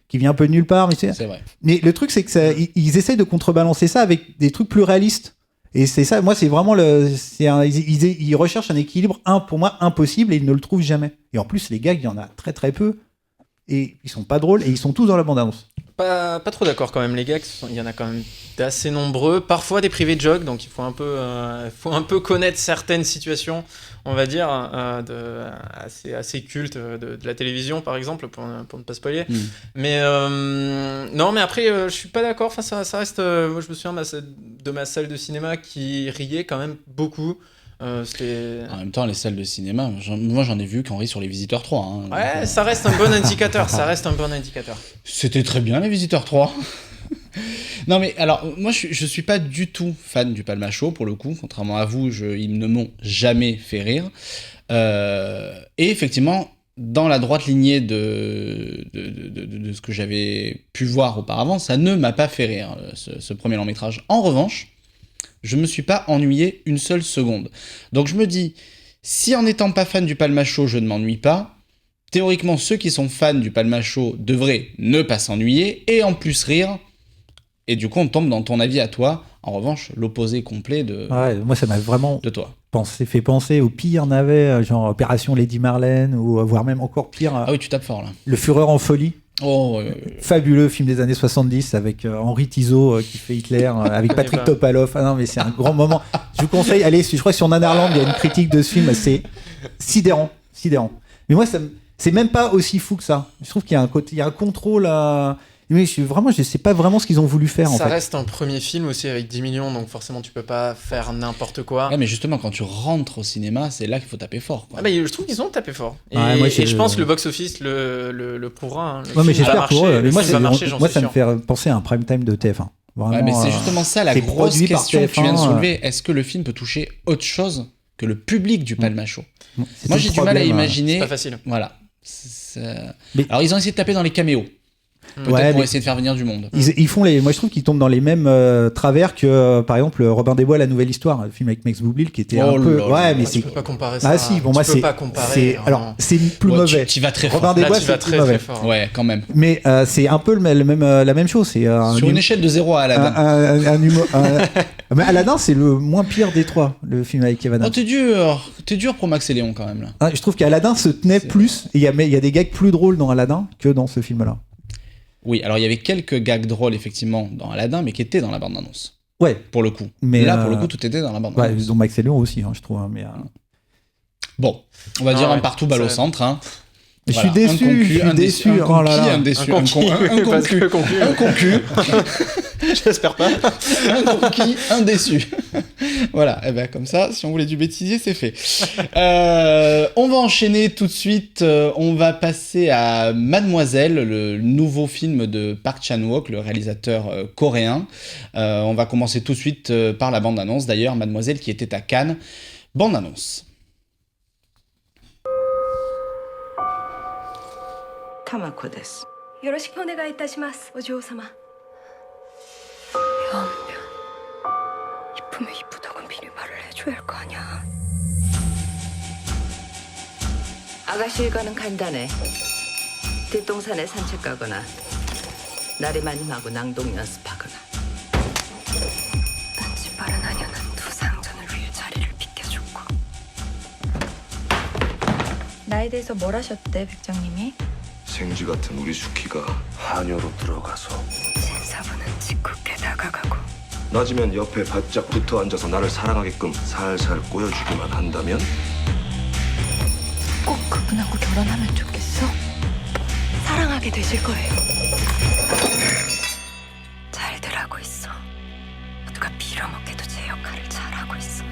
qui vient un peu de nulle part, mais c'est vrai. Mais le truc, c'est que ils essayent de contrebalancer ça avec des trucs plus réalistes. Et c'est ça. Moi, c'est vraiment ils recherchent un équilibre pour moi impossible et ils ne le trouvent jamais. Et en plus, les gags, il y en a très très peu et ils sont pas drôles et ils sont tous dans la bande-annonce. Pas trop d'accord quand même, les gars. Il y en a quand même d'assez nombreux. Parfois des privés jokes, donc il faut un peu connaître certaines situations, on va dire, assez cultes de la télévision, par exemple, pour ne pas spoiler. Mais non, mais après, je suis pas d'accord. Enfin, ça reste. Moi, je me souviens de ma salle de cinéma qui riait quand même beaucoup. En même temps, les salles de cinéma, moi j'en ai vu qui ont ri sur Les Visiteurs 3. Hein, ouais, ça reste un bon indicateur. C'était très bien, Les Visiteurs 3. Non mais alors, moi je suis pas du tout fan du Palmacho pour le coup, contrairement à vous, ils ne m'ont jamais fait rire. Et effectivement, dans la droite lignée de ce que j'avais pu voir auparavant, ça ne m'a pas fait rire, ce premier long métrage. En revanche, je me suis pas ennuyé une seule seconde. Donc je me dis, si en n'étant pas fan du Palmacho, je ne m'ennuie pas, théoriquement ceux qui sont fans du Palmacho devraient ne pas s'ennuyer et en plus rire. Et du coup, on tombe dans ton avis à toi. En revanche, l'opposé complet de moi, ça m'a vraiment de toi. Fait penser au pire navet, genre Opération Lady Marlène, ou voire même encore pire. Ah oui, tu tapes fort là. Le Führer en folie. Oh, fabuleux film des années 70 avec Henri Tizot qui fait Hitler, avec Patrick Topalov. Ah non, mais c'est un grand moment. Je vous conseille, allez, je crois que sur Nanarland, il y a une critique de ce film, c'est sidérant. Mais moi, c'est même pas aussi fou que ça. Je trouve qu'il y a un contrôle à. Mais je sais pas vraiment ce qu'ils ont voulu faire. Ça reste un premier film aussi avec 10 millions, donc forcément tu peux pas faire n'importe quoi. Ouais, mais justement, quand tu rentres au cinéma, c'est là qu'il faut taper fort. Quoi. Ah bah, je trouve qu'ils ont tapé fort. Et, moi, et je pense que le box-office le prouvera. Hein. Ouais, mais j'espère pour eux. Mais moi, ça me fait penser à un prime time de TF1. Vraiment, ouais, mais c'est justement ça la grosse question que tu viens de soulever. Est-ce que le film peut toucher autre chose que le public du Palmacho ? Moi, j'ai du mal à imaginer. C'est pas facile. Voilà. Alors, ils ont essayé de taper dans les caméos. Peut-être Ouais, pour mais- essayer de faire venir du monde. Ils font moi je trouve qu'ils tombent dans les mêmes travers que par exemple Robin des Bois, La Nouvelle Histoire, le film avec Max Boublil qui était un peu. Ouais, mais c'est. Tu peux pas comparer ça. Ah si, pour moi Tu peux c'est. pas comparer, c'est- vraiment. Alors c'est plus Ouais, mauvais. tu vas très Robin fort. des Là, Bois tu vas c'est très, plus très mauvais. fort. Ouais, quand même. Mais c'est un peu la même chose. C'est Sur une échelle de 0 à Aladdin. un humour. Mais Aladdin c'est le moins pire des trois, le film avec Kevin Oh, Hart. t'es dur pour Max et Léon quand même là. Je trouve qu'Aladdin se tenait plus. Et il y a des gags plus drôles dans Aladdin que dans ce film-là. Oui, alors il y avait quelques gags drôles effectivement dans Aladdin, mais qui étaient dans la bande-annonce. Ouais. Pour le coup. Mais Là, pour le coup, tout était dans la Ouais, bande-annonce. dont Max et Léon aussi, je trouve. Mais Bon, on va dire ouais, un partout balle au ça- centre. Hein. je Voilà, suis déçu. un Je suis un déçu. un Oh là conquis, là. un déçu, Un conquis, parce que conquis, un ouais. conquis, J'espère pas. un conquis, un déçu. Voilà, et ben comme ça, si on voulait du bêtisier, c'est fait. On va enchaîner tout de suite. On va passer à Mademoiselle, le nouveau film de Park Chan-wook, le réalisateur coréen. On va commencer tout de suite par la bande-annonce. D'ailleurs, Mademoiselle qui était à Cannes. Bande-annonce. 玉子です。よろしくお願いいたしますお嬢様연변 이쁘면 이쁘다고 미리 말을 해줘야 할 거 아니야 아가씨 일과는 간단해. 뒷동산에 산책 가거나 나리마님하고 낭독 연습하거나. 딴짓 바른 하녀는 두 상전을 위해 자리를 비켜줬고 나에 대해서 뭘 하셨대 백장님이? 생쥐 같은 우리 수키가 한여로 들어가서 신사부는 짓궂게 다가가고 낮이면 옆에 바짝 붙어 앉아서 나를 사랑하게끔 살살 꼬여주기만 한다면 꼭 그분하고 결혼하면 좋겠어? 사랑하게 되실 거예요 잘들 하고 있어 누가 빌어먹게도 제 역할을 잘하고 있어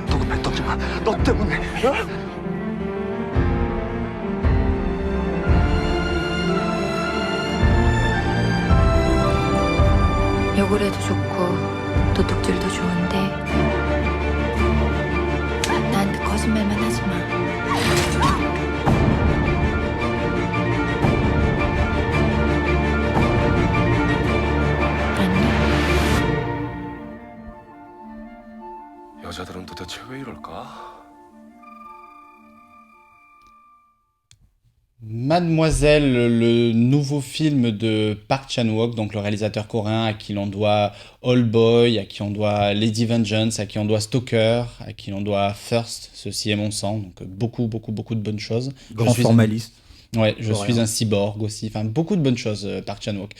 조금만 떨지 마. 너 때문에. 욕을 해도 좋고 도둑질도 좋은데 나한테 거짓말만 하지 마 여자들은 도대체 왜 이럴까? Mademoiselle, le nouveau film de Park Chan-wook, donc le réalisateur coréen à qui l'on doit All Boy, à qui on doit Lady Vengeance, à qui on doit Stalker, à qui on doit First, Ceci est mon sang, donc beaucoup de bonnes choses. Grand formaliste. Ouais, je Coréen. suis un cyborg aussi, enfin beaucoup de bonnes choses, Park Chan-wook.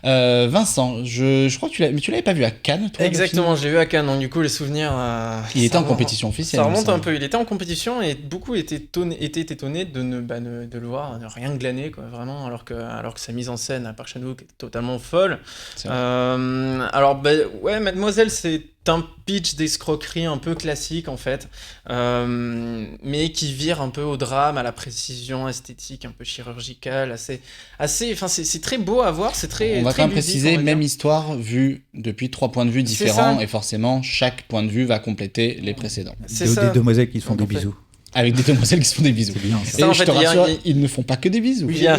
Vincent, je crois que tu l'avais pas vu à Cannes, toi? le Exactement, film je l'ai vu à Cannes, donc du coup les souvenirs... Il était ça en remonte- compétition officielle, Ça il me remonte semble. un peu, il était en compétition et beaucoup étaient étonnés de de le voir, de rien glaner, quoi, vraiment, alors que sa mise en scène à Park Chan-wook est totalement folle. C'est vrai. Alors, ouais, Mademoiselle, c'est un pitch d'escroquerie un peu classique en fait, mais qui vire un peu au drame, à la précision esthétique un peu chirurgicale, enfin c'est très beau à voir, c'est très. On va très quand même ludique, préciser, on va même dire. histoire vue depuis 3 points de vue C'est différents, ça. et forcément, chaque point de vue va compléter les précédents. C'est Des ça. demoiselles qui se font Donc, des en fait- bisous. Avec des demoiselles qui se font des bisous. bien. Et Ça, en je fait, te il y a- rassure, il y a- ils ne font pas que des bisous. Oui, il y a-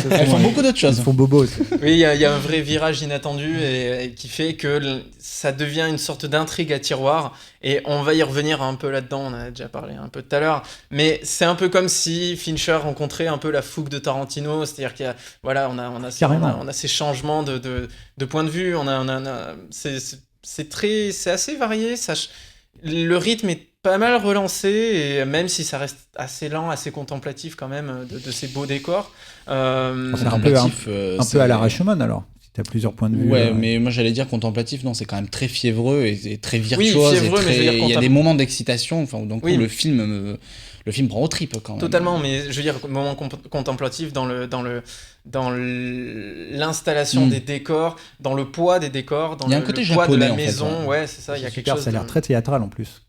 Elles font beaucoup d'autres choses. Ils font bobo aussi. Oui, il y a un vrai virage inattendu et qui fait que ça devient une sorte d'intrigue à tiroir. Et on va y revenir un peu là-dedans, on en a déjà parlé un peu tout à l'heure. Mais c'est un peu comme si Fincher rencontrait un peu la fougue de Tarantino. C'est-à-dire qu'il y a, voilà, on a ces changements de point de vue. C'est assez varié. Le rythme est pas mal relancé, et même si ça reste assez lent, assez contemplatif quand même de ces beaux décors. C'est un peu, Contemplatif, un peu à la Rashomon alors. Si t'as plusieurs points de vue. Ouais, mais moi j'allais dire contemplatif, non, c'est quand même très fiévreux et très virtuose. fiévreux, et mais je veux dire il y a des moments d'excitation, enfin, donc Oui. le film prend au tripes quand même. Totalement, mais je veux dire, moment contemplatif dans l'installation des décors, dans le poids des décors, dans Il y a un le côté poids de japonais, la en fait, maison. ouais. Ouais, c'est ça, il y a quelque Super, chose. ça a l'air très théâtral en plus.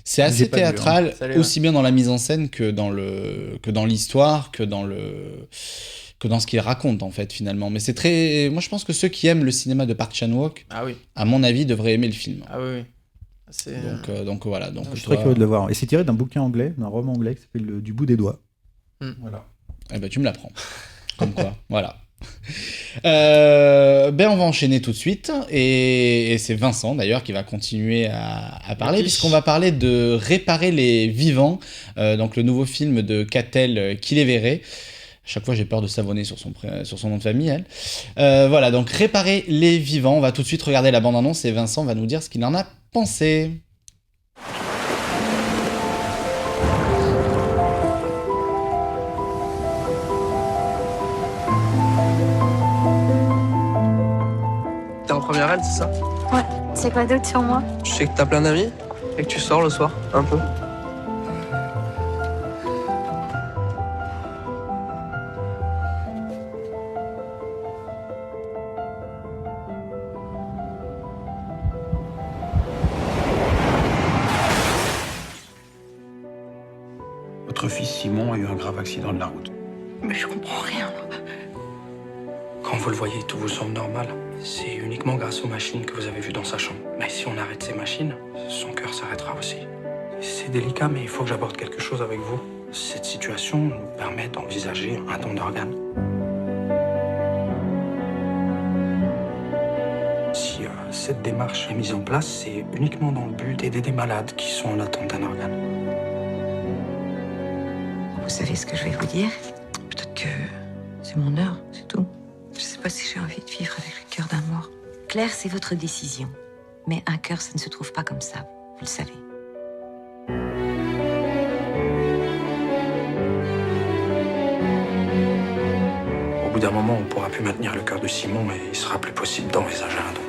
C'est J'ai assez pas vu, hein. théâtral, Ça l'est, aussi bien dans la mise en scène que dans l'histoire, que dans que dans ce qu'il raconte en fait finalement. Mais c'est très, moi je pense que ceux qui aiment le cinéma de Park Chan-wook, à mon avis, devraient aimer le film. Ah oui. Donc voilà. Donc je suis très curieux de le voir. Et c'est tiré d'un bouquin anglais, d'un roman anglais qui s'appelle Du bout des doigts. Voilà. Eh ben tu me l'apprends. Comme quoi, voilà. On va enchaîner tout de suite et c'est Vincent d'ailleurs qui va continuer à parler puisqu'on va parler de Réparer les vivants, donc le nouveau film de Catel Kilevere. À chaque fois j'ai peur de savonner sur son nom de famille, elle. Voilà, donc Réparer les vivants. On va tout de suite regarder la bande-annonce et Vincent va nous dire ce qu'il en a pensé. T'es en première aide, c'est ça? Ouais, c'est quoi d'autre sur moi? Je sais que t'as plein d'amis et que tu sors le soir, un peu. Votre fils Simon a eu un grave accident de la route. Mais je comprends rien. Quand vous le voyez, tout vous semble normal. C'est uniquement grâce aux machines que vous avez vues dans sa chambre. Mais si on arrête ces machines, son cœur s'arrêtera aussi. C'est délicat, mais il faut que j'aborde quelque chose avec vous. Cette situation nous permet d'envisager un don d'organes. Si cette démarche est mise en place, c'est uniquement dans le but d'aider des malades qui sont en attente d'un organe. Vous savez ce que je vais vous dire? Peut-être que c'est mon heure, c'est tout. Je sais pas si j'ai envie de vivre avec le cœur d'un mort. Claire, c'est votre décision. Mais un cœur, ça ne se trouve pas comme ça. Vous le savez. Au bout d'un moment, on ne pourra plus maintenir le cœur de Simon et il sera plus possible d'envisager un don.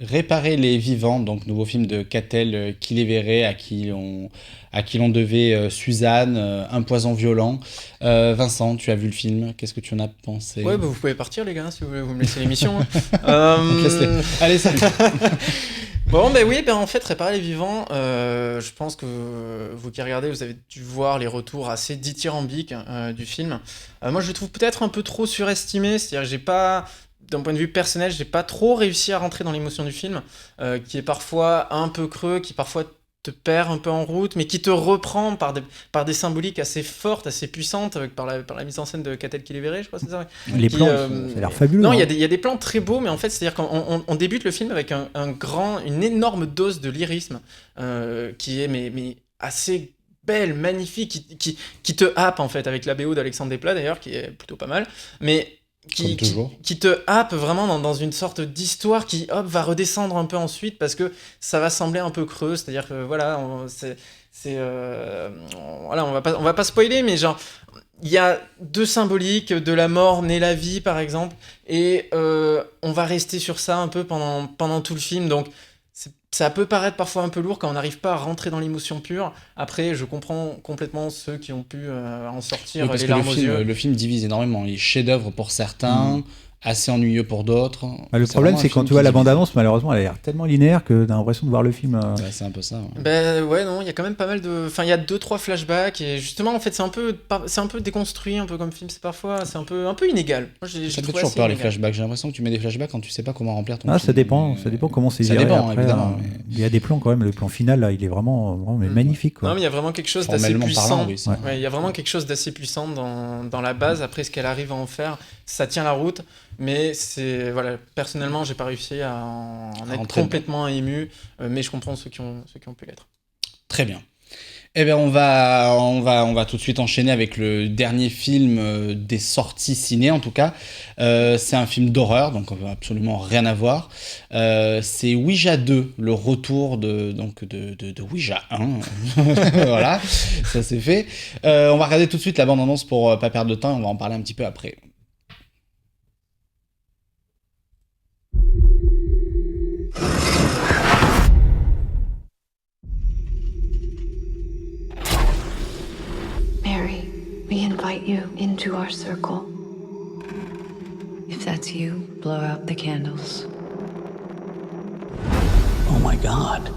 Réparer les vivants, donc nouveau film de Catel Kilevere à qui l'on devait Suzanne, Un poison violent. Vincent, tu as vu le film, qu'est-ce que tu en as pensé? Ouais, bah vous pouvez partir les gars si vous voulez, vous me laissez l'émission. Allez, salut. Bon, ben oui, en fait, Réparer les vivants, je pense que vous qui regardez, vous avez dû voir les retours assez dithyrambiques du film. Moi, je le trouve peut-être un peu trop surestimé, c'est-à-dire que j'ai pas... D'un point de vue personnel, j'ai pas trop réussi à rentrer dans l'émotion du film, qui est parfois un peu creux, qui parfois te perd un peu en route, mais qui te reprend par des symboliques assez fortes, assez puissantes, par la mise en scène de Catel Kilevere, je crois, c'est ça. Les plans, ça a l'air fabuleux. Non, il y a des plans très beaux, mais en fait, c'est-à-dire qu'on débute le film avec une énorme dose de lyrisme, qui est mais assez belle, magnifique, qui te happe en fait, avec la BO d'Alexandre Desplat d'ailleurs, qui est plutôt pas mal, mais qui te happe vraiment dans une sorte d'histoire qui va redescendre un peu ensuite parce que ça va sembler un peu creux, c'est-à-dire que voilà, voilà, on va pas spoiler, mais genre il y a deux symboliques de la mort née la vie par exemple, et on va rester sur ça un peu pendant tout le film, donc ça peut paraître parfois un peu lourd quand on n'arrive pas à rentrer dans l'émotion pure. Après, je comprends complètement ceux qui ont pu en sortir les larmes aux yeux. Le film divise énormément. Il est chef-d'œuvre pour certains, assez ennuyeux pour d'autres. Le problème, c'est quand tu vois la bande-annonce, malheureusement, elle a l'air tellement linéaire que t'as l'impression de voir le film. C'est un peu ça. Ouais, non, il y a quand même pas mal de. Enfin, il y a 2-3 flashbacks et justement, en fait, c'est un peu déconstruit, un peu comme film. C'est parfois, c'est un peu inégal. Moi, ça fait toujours peur les flashbacks. J'ai l'impression que tu mets des flashbacks quand tu sais pas comment remplir ton film. Ça dépend comment c'est géré. Ça dépend, après, évidemment. Il y a des plans quand même. Le plan final, là, il est vraiment magnifique. Quoi. Non, mais il y a vraiment quelque chose d'assez puissant. Il y a vraiment quelque chose d'assez puissant dans la base. Après, ce qu'elle arrive à en faire, ça tient la route. Mais voilà, personnellement, j'ai pas réussi à en être complètement ému, mais je comprends ceux qui ont pu l'être. Très bien. Eh bien, on va tout de suite enchaîner avec le dernier film des sorties ciné, en tout cas. C'est un film d'horreur, donc on n'a absolument rien à voir. C'est Ouija 2, le retour de Ouija 1. Voilà, ça c'est fait. On va regarder tout de suite la bande-annonce pour pas perdre de temps, et on va en parler un petit peu après. Mary, we invite you into our circle. If that's you, blow out the candles. Oh my God.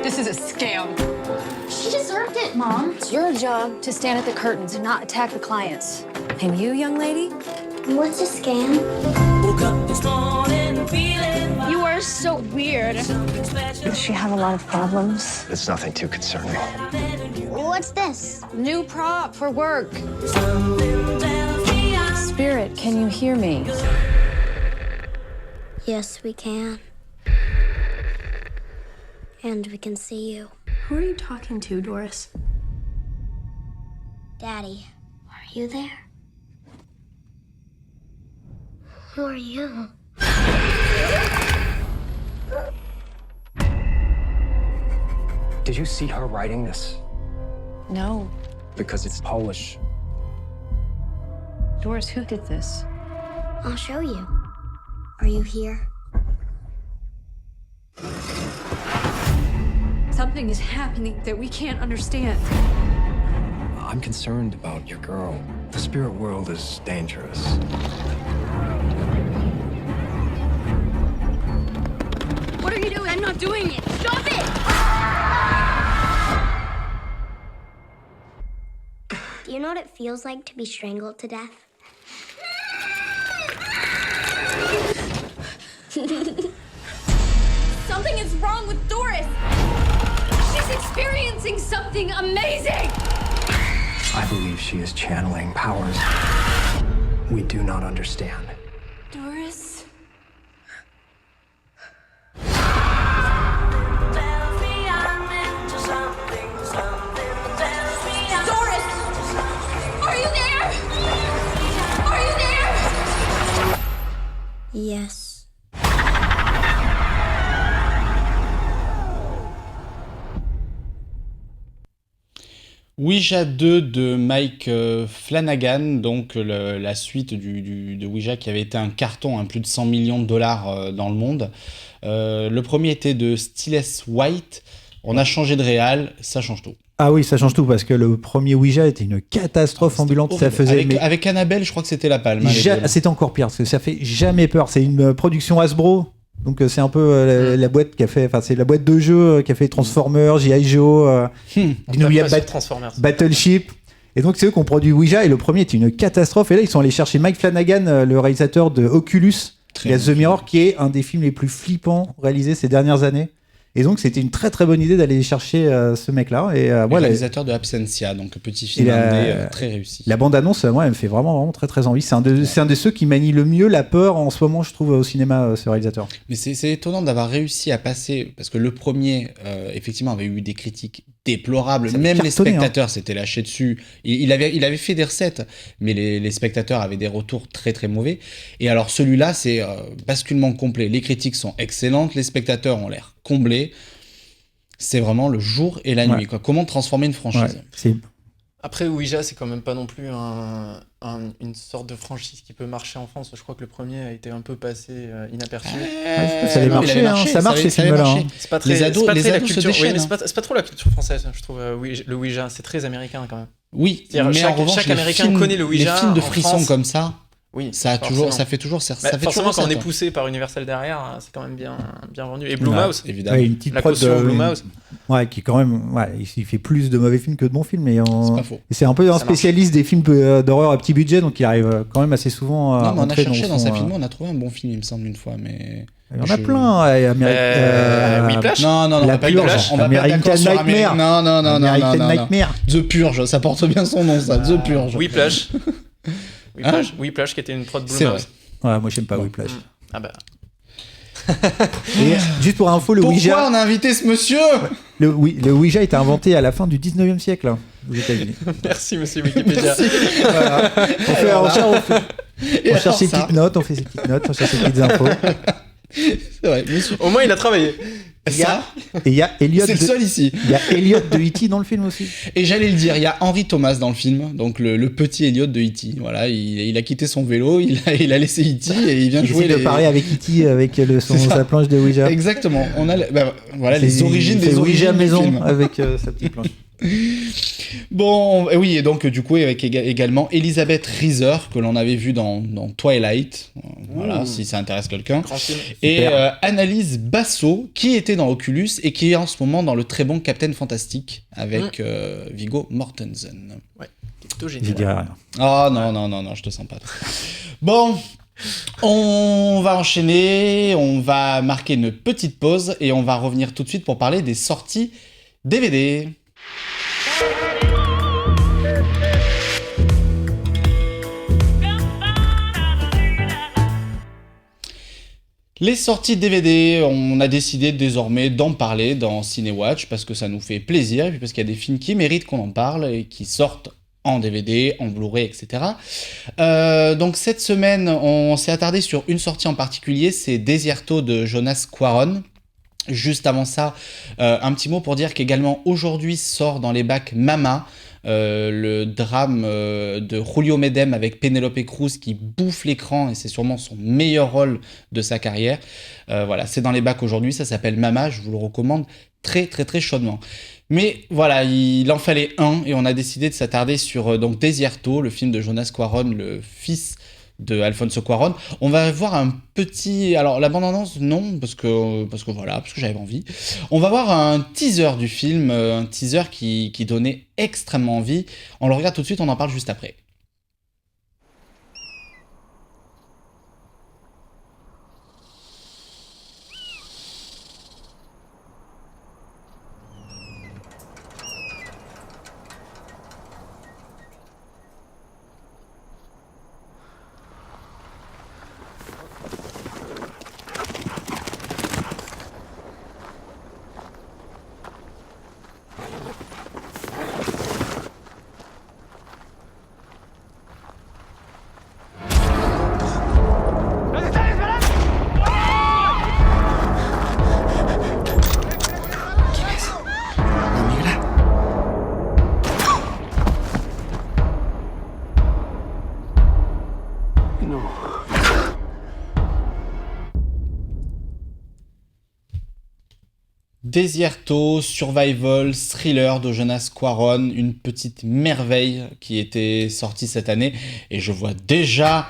This is a scam. She deserved it, Mom. It's your job to stand at the curtains and not attack the clients. And you, young lady? What's a scam? Woke up this morning feeling You are so weird. Does she have a lot of problems? It's nothing too concerning. What's this? New prop for work. Spirit, can you hear me? Yes, we can. And we can see you. Who are you talking to, Doris? Daddy, are you there? Who are you? Did you see her writing this? No. Because it's Polish. Doris, who did this? I'll show you. Are you here? Something is happening that we can't understand. I'm concerned about your girl. The spirit world is dangerous. What are you doing? I'm not doing it. Stop it! Do you know what it feels like to be strangled to death? Something is wrong with Doris. She's experiencing something amazing. I believe she is channeling powers we do not understand. Doris? Doris! Are you there? Are you there? Yes. Ouija 2 de Mike Flanagan, donc la suite de Ouija qui avait été un carton, plus de 100 millions de dollars dans le monde. Le premier était de Stiles White. On a changé de réal, ça change tout. Ah oui, ça change tout parce que le premier Ouija était une catastrophe ambulante. Ça faisait avec Annabelle, je crois que c'était la palme. C'était encore pire parce que ça fait jamais peur. C'est une production Hasbro. Donc c'est un peu la boîte qui a fait, enfin c'est la boîte de jeux qui a fait Transformers, G.I. Joe, Battleship. Et donc c'est eux qui ont produit Ouija et le premier était une catastrophe. Et là ils sont allés chercher Mike Flanagan, le réalisateur de Oculus, il y a The Mirror qui est un des films les plus flippants réalisés ces dernières années. Et donc c'était une très très bonne idée d'aller chercher ce mec-là. Et le réalisateur de Absentia, donc petit film indé très réussi. La bande-annonce, moi, elle me fait vraiment très très envie. C'est un de ceux qui manie le mieux la peur en ce moment, je trouve, au cinéma, ce réalisateur. Mais c'est étonnant d'avoir réussi à passer, parce que le premier, effectivement, avait eu des critiques déplorables. Même les spectateurs s'étaient lâchés dessus. Il avait fait des recettes, mais les spectateurs avaient des retours très très mauvais. Et alors celui-là, c'est basculement complet. Les critiques sont excellentes, les spectateurs ont l'air comblés. C'est vraiment le jour et la nuit. Quoi. Comment transformer une franchise ? Après, Ouija, c'est quand même pas non plus une sorte de franchise qui peut marcher en France. Je crois que le premier a été un peu passé inaperçu. Ça avait marché, ça marche ces films-là. C'est pas très, les ados la culture. se déchaînent, mais c'est pas trop la culture française, je trouve. Le Ouija, c'est très américain quand même. Oui, mais en revanche, chaque Américain connaît le Ouija. Les films de frissons comme ça. Oui, ça fait toujours forcément quand on est poussé par Universal derrière, c'est quand même bien vendu. Et Blumhouse, évidemment. Une petite la prod caution Blumhouse. Ouais, qui quand même, il fait plus de mauvais films que de bons films, mais c'est pas faux. Et c'est un peu un spécialiste des films d'horreur à petit budget, donc il arrive quand même assez souvent à. Non, mais on a cherché dans sa film, on a trouvé un bon film, il me semble, une fois, mais. Il y en a plein. Whiplash. Non, la Purge. On va pas d'accord sur Nightmare. Non. Nightmare. The Purge, ça porte bien son nom, ça. The Purge. Whiplash. Whiplash qui était une prod Blumhouse. Ouais, moi j'aime pas Whiplash. Ah bah. Et juste pour info, le Ouija... Pourquoi on a invité ce monsieur ? Le Ouija a été inventé à la fin du 19e siècle hein, aux États-Unis. Merci, monsieur Wikipédia. Voilà. On cherche ses petites notes, on fait ses petites notes, on cherche ses petites infos. C'est vrai, monsieur. Au moins, il a travaillé. Et il y a Elliot. C'est le seul ici. Il y a Elliot de E.T. dans le film aussi. Et j'allais le dire, il y a Henry Thomas dans le film, donc le petit Elliot de E.T. Voilà, il a quitté son vélo, il a laissé E.T. et il vient jouer de parler avec E.T. avec sa planche de Ouija. Exactement. On a les origines des Ouija origines maison du film. avec sa petite planche. Bon, oui, et donc du coup avec également Elizabeth Reeser que l'on avait vu dans Twilight, voilà, si ça intéresse quelqu'un, et Annalise Basso qui était dans Oculus et qui est en ce moment dans le très bon Captain Fantastic avec Viggo Mortensen. Ouais, qui est plutôt Je dirais génial. rien. Ah non, je te sens pas. Bon, on va enchaîner, on va marquer une petite pause et on va revenir tout de suite pour parler des sorties DVD. Les sorties DVD, on a décidé désormais d'en parler dans Cinewatch parce que ça nous fait plaisir et puis parce qu'il y a des films qui méritent qu'on en parle et qui sortent en DVD, en Blu-ray, etc. Donc cette semaine, on s'est attardé sur une sortie en particulier, c'est Desierto de Jonas Cuarón. Juste avant ça, un petit mot pour dire qu'également aujourd'hui sort dans les bacs Mama, le drame de Julio Medem avec Penélope Cruz qui bouffe l'écran et c'est sûrement son meilleur rôle de sa carrière. Voilà, c'est dans les bacs aujourd'hui, ça s'appelle Mama, je vous le recommande très très très chaudement. Mais voilà, il en fallait un et on a décidé de s'attarder sur donc Desierto, le film de Jonas Cuarón, le fils de Alfonso Cuarón. On va voir un petit... Alors, la bande-annonce, non, parce que j'avais envie. On va voir un teaser du film, un teaser qui donnait extrêmement envie. On le regarde tout de suite, on en parle juste après. Desierto, survival, thriller de Jonas Cuarón, une petite merveille qui était sortie cette année. Et je vois déjà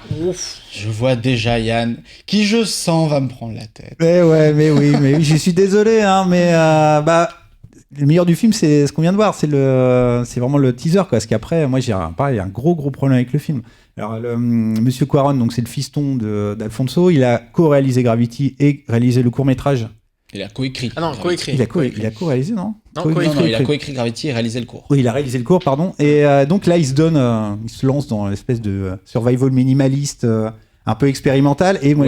Yann, qui je sens va me prendre la tête. Mais oui, je suis désolé, hein, mais le meilleur du film, c'est ce qu'on vient de voir, c'est vraiment le teaser, quoi. Parce qu'après, moi, j'ai un gros problème avec le film. Alors, Monsieur Cuarón, donc c'est le fiston d'Alfonso, il a co-réalisé Gravity et réalisé le court-métrage. Il a coécrit. Ah non, coécrit. Il a co-réalisé, non? Non, il a coécrit Gravity et réalisé le court. Oui, il a réalisé le court, pardon. Et donc là, il se lance dans l'espèce de survival minimaliste, un peu expérimental. Et moi,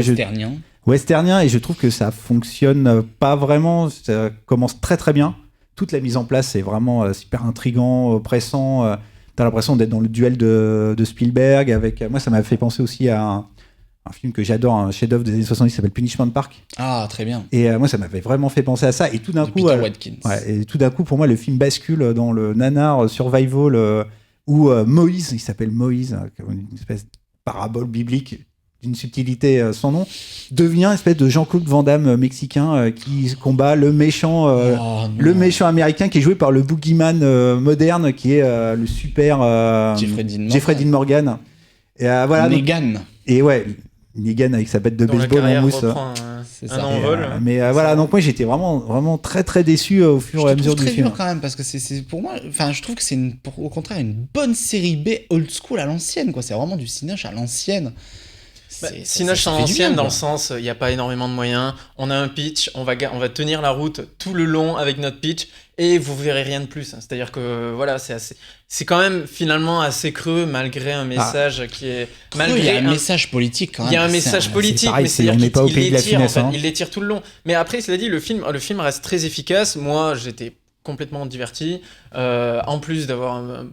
westernien, et je trouve que ça fonctionne pas vraiment. Ça commence très très bien. Toute la mise en place est vraiment super intriguant, oppressant. T'as l'impression d'être dans le duel de Spielberg. Moi, ça m'a fait penser aussi à un film que j'adore, un chef-d'œuvre des années 70 qui s'appelle Punishment Park. Ah, très bien. Et moi, ça m'avait vraiment fait penser à ça. Et tout d'un coup, Peter Watkins. Et tout d'un coup, pour moi, le film bascule dans le nanar survival où Moïse, il s'appelle Moïse, une espèce de parabole biblique d'une subtilité sans nom, devient une espèce de Jean-Claude Van Damme mexicain qui combat le méchant américain qui est joué par le boogeyman moderne qui est le super Jeffrey Dean Morgan. Et voilà. Negan. Et ouais. Negan avec sa bête de baseball en mousse. Un envol. Mais voilà, donc moi j'étais vraiment très très déçu au fur et à mesure du film. Je trouve très dur quand même parce que c'est pour moi, enfin je trouve que c'est au contraire une bonne série B old school à l'ancienne, quoi. C'est vraiment du cinéma à l'ancienne. Cinoche en ancienne, dans le sens, il n'y a pas énormément de moyens. On a un pitch, on va tenir la route tout le long avec notre pitch et vous verrez rien de plus. C'est-à-dire que voilà, c'est quand même finalement assez creux malgré un message qui est. Il y a un message politique quand même. Il y a un message politique, pareil, mais c'est-à-dire on n'est pas au pays de la finesse. Il l'étire tout le long. Mais après, cela dit, le film reste très efficace. Moi, j'étais complètement diverti. En plus d'avoir un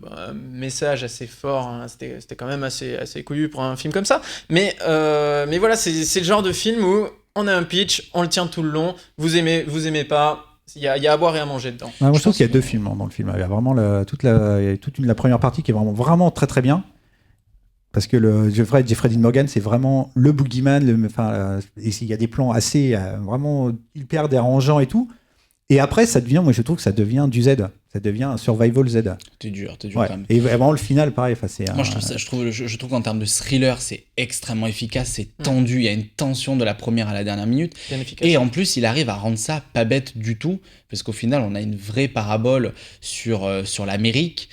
message assez fort, hein, c'était quand même assez couillu pour un film comme ça. Mais voilà, c'est le genre de film où on a un pitch, on le tient tout le long. Vous aimez pas. Il y a à boire et à manger dedans. Moi, je trouve qu'il y a deux films dans le film. Il y a vraiment la première partie qui est vraiment très très bien. Parce que Jeffrey Dean Morgan, c'est vraiment le boogeyman. Il y a des plans assez vraiment hyper dérangeants et tout. Et après, moi je trouve que ça devient du Z. Ça devient un survival Z. T'es dur ouais. quand même. Et vraiment le final, pareil. Moi je trouve qu'en termes de thriller, c'est extrêmement efficace, c'est tendu, il y a une tension de la première à la dernière minute. Bien efficace. Et en plus, il arrive à rendre ça pas bête du tout, parce qu'au final, on a une vraie parabole sur l'Amérique,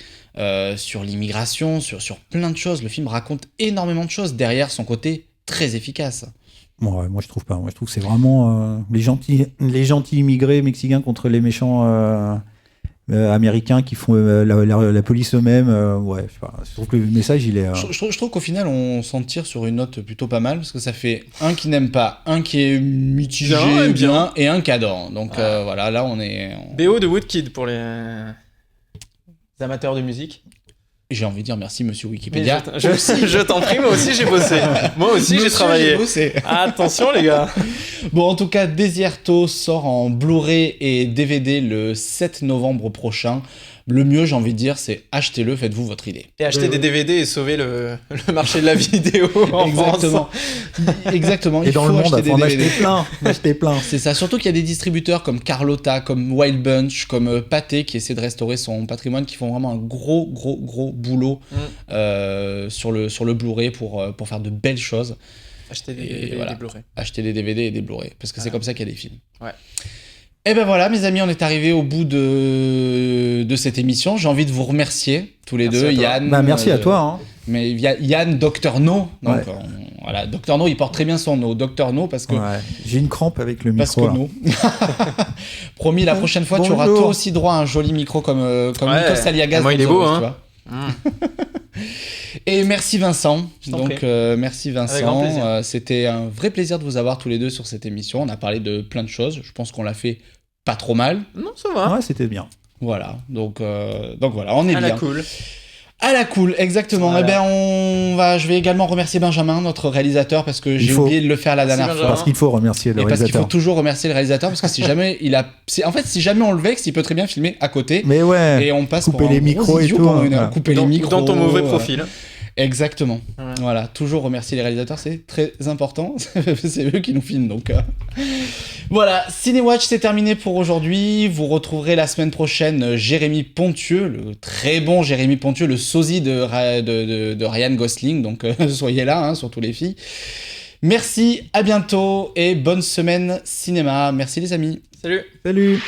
sur l'immigration, sur plein de choses. Le film raconte énormément de choses derrière son côté très efficace. Ouais, moi je trouve pas. Moi je trouve que c'est vraiment les gentils immigrés mexicains contre les méchants américains qui font la police eux-mêmes. Ouais, je sais pas. Je trouve que le message il est. Je trouve qu'au final on s'en tire sur une note plutôt pas mal parce que ça fait un qui n'aime pas, un qui est mitigé, bien et un qui adore. Donc voilà, là on est. BO de Woodkid pour les amateurs de musique. J'ai envie de dire merci monsieur Wikipédia. Je t'en prie, moi aussi j'ai bossé. Moi aussi j'ai travaillé. Attention les gars. Bon, en tout cas, Desierto sort en Blu-ray et DVD le 7 novembre prochain. Le mieux, j'ai envie de dire, c'est achetez-le, faites-vous votre idée. Et achetez des DVD et sauvez le marché de la vidéo en Exactement. France. Exactement. Et dans le monde, il faut en acheter plein. C'est ça. Surtout qu'il y a des distributeurs comme Carlotta, comme Wild Bunch, comme Pathé qui essaient de restaurer son patrimoine, qui font vraiment un gros boulot sur le Blu-ray pour faire de belles choses. Acheter des DVD et des Blu-ray. Acheter des DVD et des Blu-ray. Parce que c'est comme ça qu'il y a des films. Ouais. Et ben voilà, mes amis, on est arrivé au bout de cette émission. J'ai envie de vous remercier tous les deux, Yann. Merci à toi. Hein. Mais Yann, Dr No. Donc voilà, Dr No, il porte très bien son nom, Dr No, parce que. Ouais. J'ai une crampe avec le micro. Parce que no. Promis, la prochaine fois, tu auras toi aussi droit à un joli micro comme Nikos Aliagas. Moi, il est beau, hein. Et merci Vincent. Merci Avec grand plaisir. Vincent. C'était un vrai plaisir de vous avoir tous les deux sur cette émission. On a parlé de plein de choses. Je pense qu'on l'a fait pas trop mal. Non, ça va. Ouais, c'était bien. Voilà. Donc voilà, on est bien. À la cool, exactement. Voilà. Je vais également remercier Benjamin, notre réalisateur, parce que j'ai oublié de le faire la dernière fois. Parce qu'il faut remercier le réalisateur. Parce qu'il faut toujours remercier le réalisateur, parce que si jamais si jamais on le vexe, il peut très bien filmer à côté. Mais ouais. Et on passe couper les micros et tout. Couper les micros. Dans ton mauvais profil. Exactement. Voilà, toujours remercier les réalisateurs, c'est très important. C'est eux qui nous filment, donc. Voilà, Cinéwatch, c'est terminé pour aujourd'hui. Vous retrouverez la semaine prochaine Jérémy Pontieux, le très bon Jérémy Pontieux, le sosie de Ryan Gosling. Donc soyez là, surtout les filles. Merci, à bientôt et bonne semaine cinéma. Merci les amis. Salut. Salut.